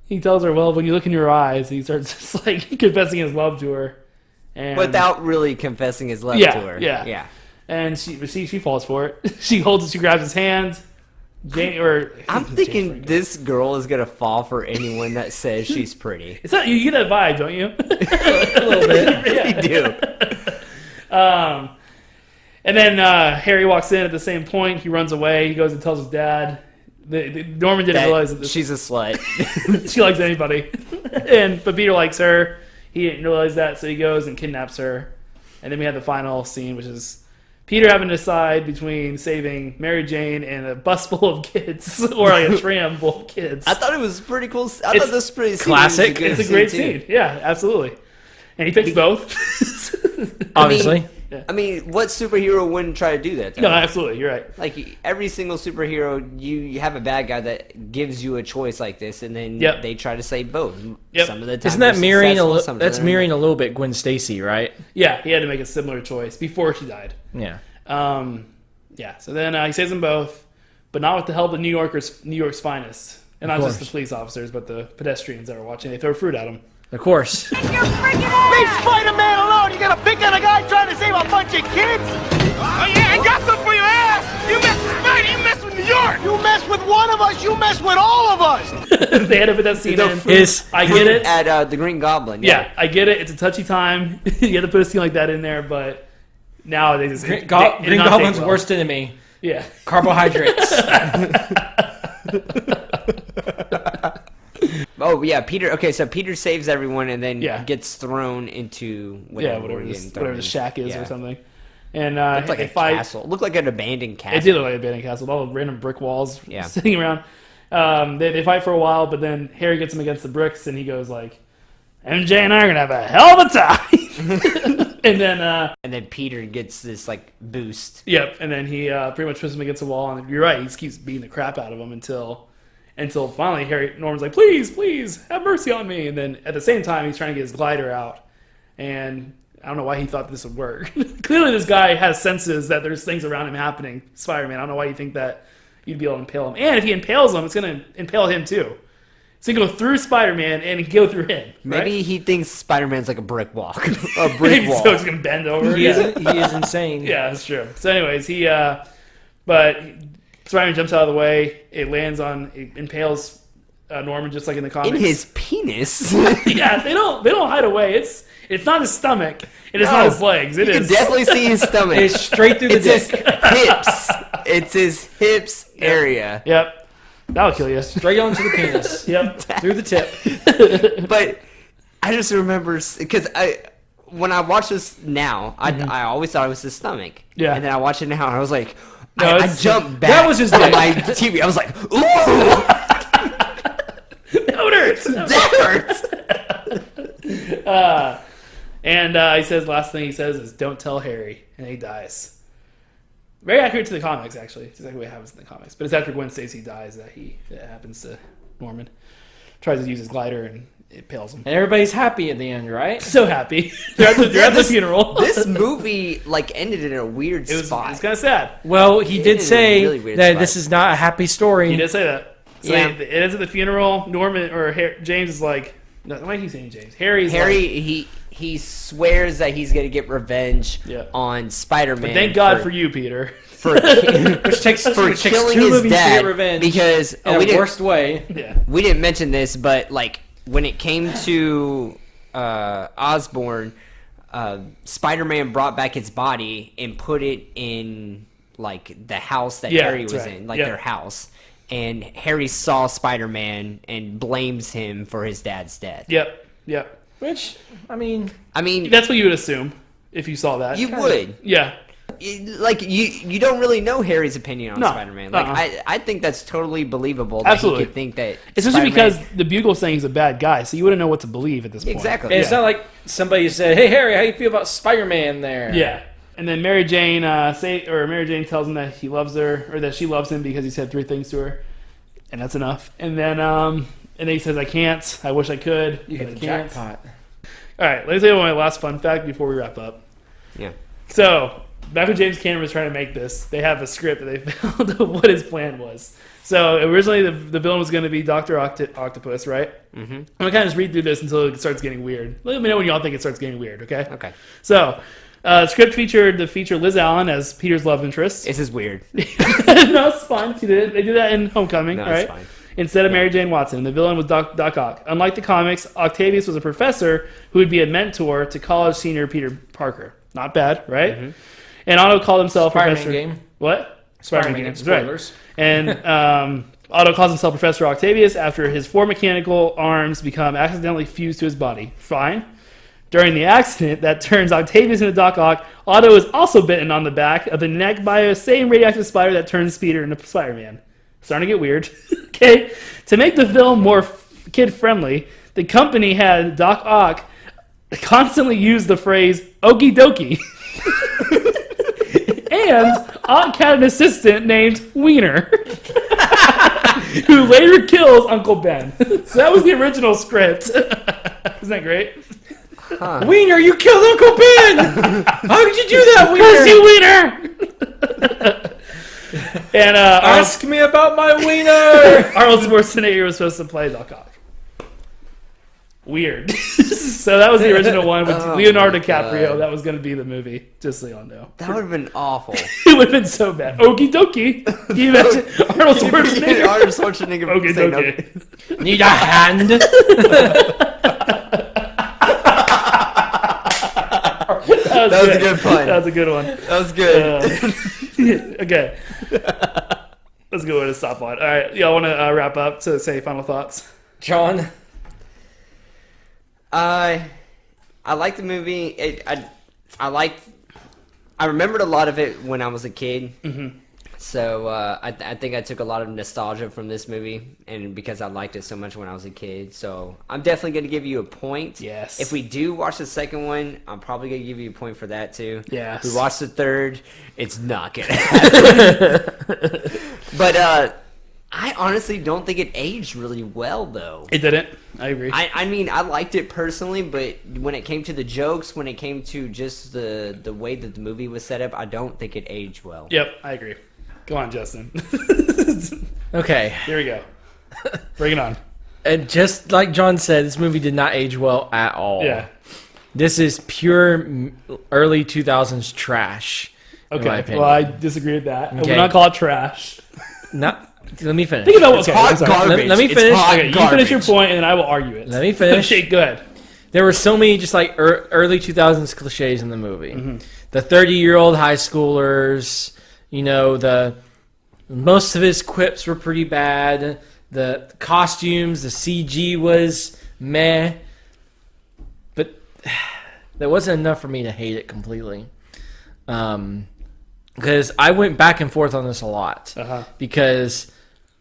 he tells her, "Well, when you look in your eyes," he starts just like confessing his love to her, and Without really confessing his love Yeah, to her. yeah. Yeah. and she falls for it. She grabs his hand. I'm thinking this girl is gonna fall for anyone that says she's pretty. It's not you get that vibe, don't you? A little bit. You do. And then Harry walks in at the same point. He runs away. He goes and tells his dad. Norman didn't realize that she's a slut. she likes anybody. But Peter likes her. He didn't realize that, so he goes and kidnaps her. And then we have the final scene, which is Peter having to decide between saving Mary Jane and a bus full of kids, or like a tram full of kids. I thought it was pretty cool. I thought this was pretty classic. It's a great scene. Yeah, absolutely. And he picks both. Obviously. I mean, what superhero wouldn't try to do that? Though? No, absolutely. You're right. Like every single superhero, you have a bad guy that gives you a choice like this, and then Yep. they try to save both. Yep. Some of the time, Isn't that they're mirroring successful, that's mirroring a little bit Gwen Stacy, right? Yeah, he had to make a similar choice before she died. Yeah. Yeah. So then he saves them both, but not with the help of New York's finest, and not just the police officers, but the pedestrians that were watching. They throw fruit at him. Of course. Leave Spider-Man alone! You gonna pick on a guy trying to save a bunch of kids? Oh yeah, I got some for your ass! You mess with Spidey, you mess with New York! You mess with one of us, you mess with all of us! They had to put that scene in. I get fruit it. at the Green Goblin. Yeah, I get it. It's a touchy time. You have to put a scene like that in there, but nowadays Green Goblin's worst enemy. Yeah. Carbohydrates. Oh yeah, Peter. Okay, so Peter saves everyone and then Yeah. gets thrown into whatever, whatever we're getting thrown the in. shack is Yeah. or something. And Looked like they a fight. castle. It looked like an abandoned castle. It did look like a abandoned castle with all the random brick walls Yeah. sitting around. They fight for a while, but then Harry gets him against the bricks, and he goes like, "MJ and I are gonna have a hell of a time." and then Peter gets this like boost. Yep, and then he pretty much pushes him against the wall, and you're right, he just keeps beating the crap out of him until finally Norman's like, please, have mercy on me. And then at the same time, he's trying to get his glider out, and I don't know why he thought this would work. Clearly, this guy has senses that there's things around him happening. Spider-Man, I don't know why you think that you'd be able to impale him. And if he impales him, it's going to impale him too. So you go through Spider-Man and go through him. Maybe right? he thinks Spider-Man's like a brick walk, a brick Maybe wall. so it's going to bend over. He is insane. Yeah, that's true. So anyways, but Spider-Man jumps out of the way. It impales Norman just like in the comics. In his penis. Yeah, they don't hide away. It's not his stomach. It is not his legs. It you is. can definitely see his stomach. It's straight through the It's dick. his hips. It's his hips area. Yep. That'll kill you. Straight onto the penis. Yep. Through the tip. But I just remember because when I watch this now, I always thought it was his stomach. Yeah. And then I watch it now, and I was like, No, I it's- jumped back. That was his on dick. my TV. I was like, ooh, That hurts. that hurts. And he says, last thing he says is, "Don't tell Harry," and he dies. Very accurate to the comics, actually. It's exactly what happens in the comics. But it's after Gwen Stacy dies that happens to Norman. Tries to use his glider and it impales him. And everybody's happy at the end, right? So happy. they're at the funeral. This movie ended in a weird spot. It's kind of sad. Well, he did in a say really weird that spot. this is not a happy story. He did say that. So Yeah. it ends at the funeral. Norman or James is like, no, why are you saying James? Harry, he swears that he's gonna get revenge on Spider-Man. But thank God for you, Peter. Which takes for killing killing two his movies to dad get revenge because in we the didn't- worst way. Yeah. We didn't mention this, but when it came to Osborn, Spider-Man brought back his body and put it in the house that Harry was that's right. in, Yeah. their house. And Harry saw Spider-Man and blames him for his dad's death. Yep. Which, I mean, That's what you would assume if you saw that. you would. Yeah. You don't really know Harry's opinion on No. Spider-Man. Uh-uh. I think that's totally believable that Absolutely. he could think that Especially Spider-Man- because the Bugle's saying he's a bad guy, so you wouldn't know what to believe at this point. Exactly. and it's not like somebody said, "Hey Harry, how you feel about Spider-Man?" There. Yeah. And then Mary Jane Mary Jane tells him that he loves her, or that she loves him because he said 3 things to her, and that's enough. And then he says, "I can't. I wish I could. You but hit I the can't." jackpot. All right, let me tell you my last fun fact before we wrap up. Yeah. So back when James Cameron was trying to make this, they have a script that they found of what his plan was. So originally the villain was going to be Dr. Octopus, right? Mm-hmm. I'm going to kind of just read through this until it starts getting weird. Let me know when y'all think it starts getting weird, okay? Okay. So script featured Liz Allen as Peter's love interest. This is weird. No, it's fine. They did that in Homecoming, No, right? it's fine. Instead of Mary Jane Watson. The villain was Doc Ock. Unlike the comics, Octavius was a professor who would be a mentor to college senior Peter Parker. Not bad, right? Mm-hmm. And Otto called himself Spider-Man Professor... game. What? Spider-Man game. That's right. Spoilers. And Otto calls himself Professor Octavius after his 4 mechanical arms become accidentally fused to his body. Fine. During the accident that turns Octavius into Doc Ock, Otto is also bitten on the back of the neck by the same radioactive spider that turns Peter into Spider-Man. Starting to get weird. Okay. To make the film more kid-friendly, the company had Doc Ock constantly use the phrase "okie dokie." And Ock had an assistant named Wiener, who later kills Uncle Ben. So that was the original script. Isn't that great? Wiener, you killed Uncle Ben! How could you do that, Curse Wiener? you, Wiener! And Ask me about my wiener! Arnold Schwarzenegger was supposed to play Doc Ock. Weird. So that was the original one with Leonardo DiCaprio. God. That was going to be the movie, just so y'all know. That would have been awful. It would have been so bad. Okie dokie. Can you imagine Arnold Schwarzenegger? Arnold Schwarzenegger Okie saying dokie. Need a hand? That was a good pun. That was a good one. That was good. Okay. Let's go ahead and stop on. All right. Y'all want to wrap up to say final thoughts? John? I liked the movie. I remembered a lot of it when I was a kid. Mm-hmm. So I think I took a lot of nostalgia from this movie, and because I liked it so much when I was a kid. So I'm definitely going to give you a point. Yes. If we do watch the second one, I'm probably going to give you a point for that too. Yes. If we watch the third, it's not going to happen. But I honestly don't think it aged really well, though. It didn't. I agree. I mean, I liked it personally, but when it came to the jokes, when it came to just the way that the movie was set up, I don't think it aged well. Yep, I agree. Go on, Justin. Okay. Here we go. Bring it on. And just like John said, this movie did not age well at all. Yeah. This is pure early 2000s trash. In my Okay. opinion. Well, I disagree with that. I Okay. would not call it trash. Not. Let me finish. Think about what. It's Okay, hot I'm sorry. garbage. Let me It's finish. hot Okay, you garbage. finish your point, and then I will argue it. Let me finish. Okay, go ahead. There were so many just like early 2000s cliches in the movie. Mm-hmm. The 30-year-old high schoolers, most of his quips were pretty bad. The costumes, the CG was meh. But That wasn't enough for me to hate it completely. Because I went back and forth on this a lot. Because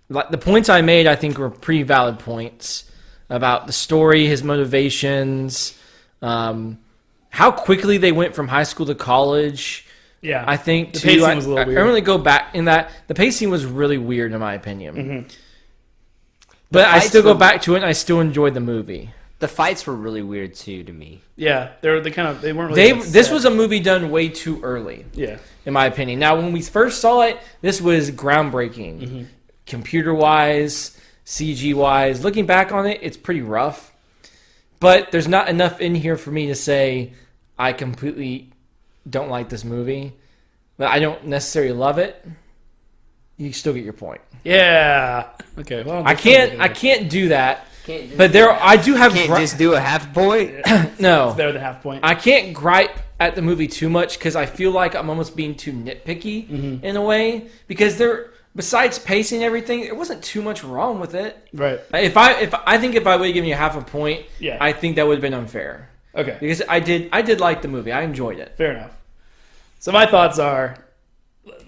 like the points I made, I think were pretty valid points about the story, his motivations, how quickly they went from high school to college. Yeah, I think the pacing was a little weird. I really go back in that the pacing was really weird in my opinion. But I still go back to it, and I still enjoyed the movie. The fights were really weird too to me. Yeah, they weren't really. This was a movie done way too early. Yeah, in my opinion. Now, when we first saw it, this was groundbreaking, computer-wise, CG-wise. Looking back on it, it's pretty rough. But there's not enough in here for me to say I completely don't like this movie. But I don't necessarily love it. You still get your point. Yeah. Okay. Well, I can't do that. But I do have. Can't just do a half point. No, it's better than half point. I can't gripe at the movie too much because I feel like I'm almost being too nitpicky in a way because besides pacing and everything, there wasn't too much wrong with it. Right. If I would have given you half a point, yeah, I think that would have been unfair. Okay. Because I did like the movie. I enjoyed it. Fair enough. So my thoughts are,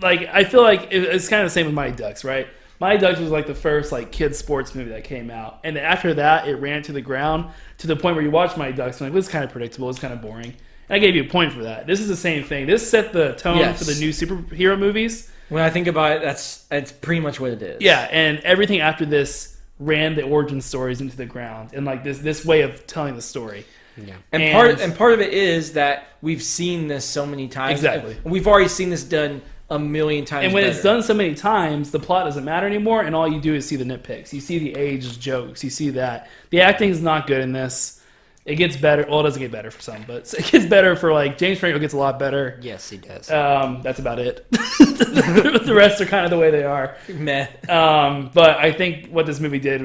like, I feel like it's kind of the same with Mighty Ducks, right? Mighty Ducks was like the first like kids sports movie that came out, and after that, it ran to the ground to the point where you watch Mighty Ducks and like, well, it's kind of predictable, it's kind of boring. And I gave you a point for that. This is the same thing. This set the tone for the new superhero movies. When I think about it, that's pretty much what it is. Yeah, and everything after this ran the origin stories into the ground, and like this way of telling the story. Yeah, and part of it is that we've seen this so many times. Exactly, we've already seen this done a million times. And when it's done so many times, the plot doesn't matter anymore, and all you do is see the nitpicks. You see the age jokes. You see that the acting is not good in this. It gets better. Well, it doesn't get better for some, but it gets better for like James Franco gets a lot better. Yes, he does. That's about it. The rest are kind of the way they are. Meh. But I think what this movie did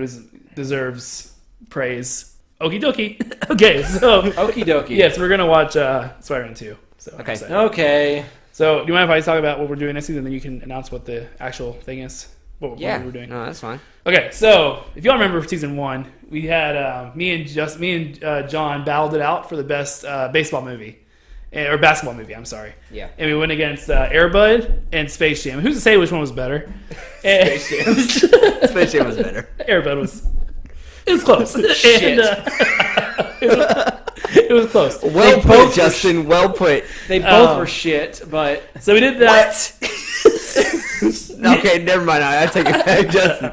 deserves praise. Okie dokie. Okay, so okie dokie. Yes, we're gonna watch Spider-Man 2. So okay. Okay. So do you mind if I talk about what we're doing next season, and then you can announce what the actual thing is? What we're doing. No, that's fine. Okay, so if y'all remember season 1, we had me and John battled it out for the best baseball movie. Or basketball movie, I'm sorry. Yeah. And we went against Air Bud and Space Jam. Who's to say which one was better? Space Jam. Space Jam was better. Air Bud was... It was close. Shit. And, it was close. Well put, Justin. Well put. They both were shit, but... So we did that. What? Okay, never mind. I take it back, Justin.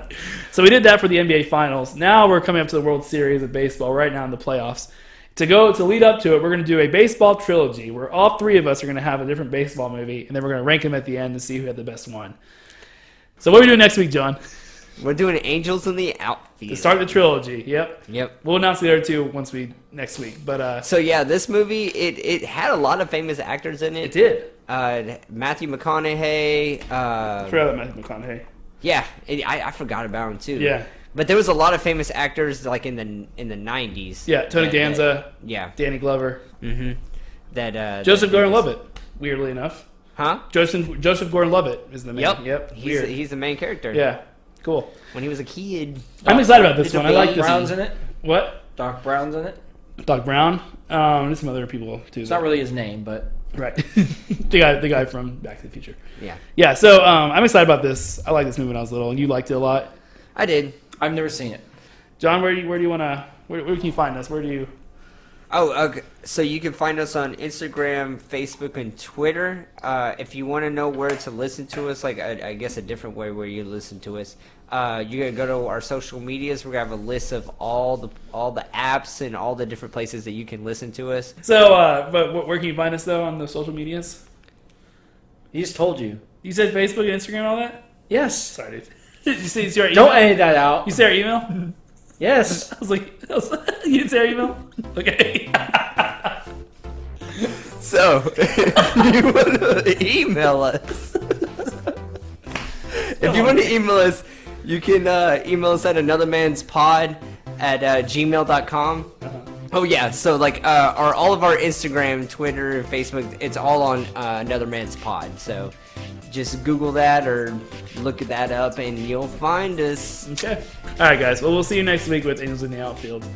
So we did that for the NBA Finals. Now we're coming up to the World Series of baseball right now in the playoffs. To lead up to it, we're going to do a baseball trilogy where all three of us are going to have a different baseball movie, and then we're going to rank them at the end to see who had the best one. So what are we doing next week, John? We're doing Angels in the Outfield. To start the trilogy, yep. Yep. We'll announce the other two next week. But so yeah, this movie it had a lot of famous actors in it. It did. Matthew McConaughey. I forgot about Matthew McConaughey. Yeah, I forgot about him too. Yeah. But there was a lot of famous actors like in the 90s. Yeah, Tony Danza. Yeah. Danny Glover. Mm-hmm. That Joseph Gordon-Levitt, weirdly enough. Huh? Joseph Gordon-Levitt is the main. Yep. He's the main character. Yeah. Cool. When he was a kid. I'm excited about this one. I like this Brown's one. in it. What? Doc Brown's in it. Doc Brown. There's some other people too. It's not really his name, but right. the guy from Back to the Future. Yeah. Yeah. So I'm excited about this. I liked this movie when I was little, and you liked it a lot. I did. I've never seen it. John, where do you want to? Where can you find us? Where do you? Oh, okay. So you can find us on Instagram, Facebook, and Twitter. If you want to know where to listen to us, like I guess a different way where you listen to us, you're gonna go to our social medias. We're gonna have a list of all the apps and all the different places that you can listen to us. So, but where can you find us though on the social medias? He just told you. You said Facebook and Instagram and all that? Yes. Sorry, dude. Did you see our email? Don't edit that out. You see our email? Yes. I was like, you didn't see our email? Okay. So, if you want to email us, you can email us at anothermanspod@gmail.com. Oh yeah, so like all of our Instagram, Twitter, Facebook, it's all on Another Man's Pod. So just Google that or look that up and you'll find us. Okay. All right, guys. Well, we'll see you next week with Angels in the Outfield.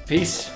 Peace.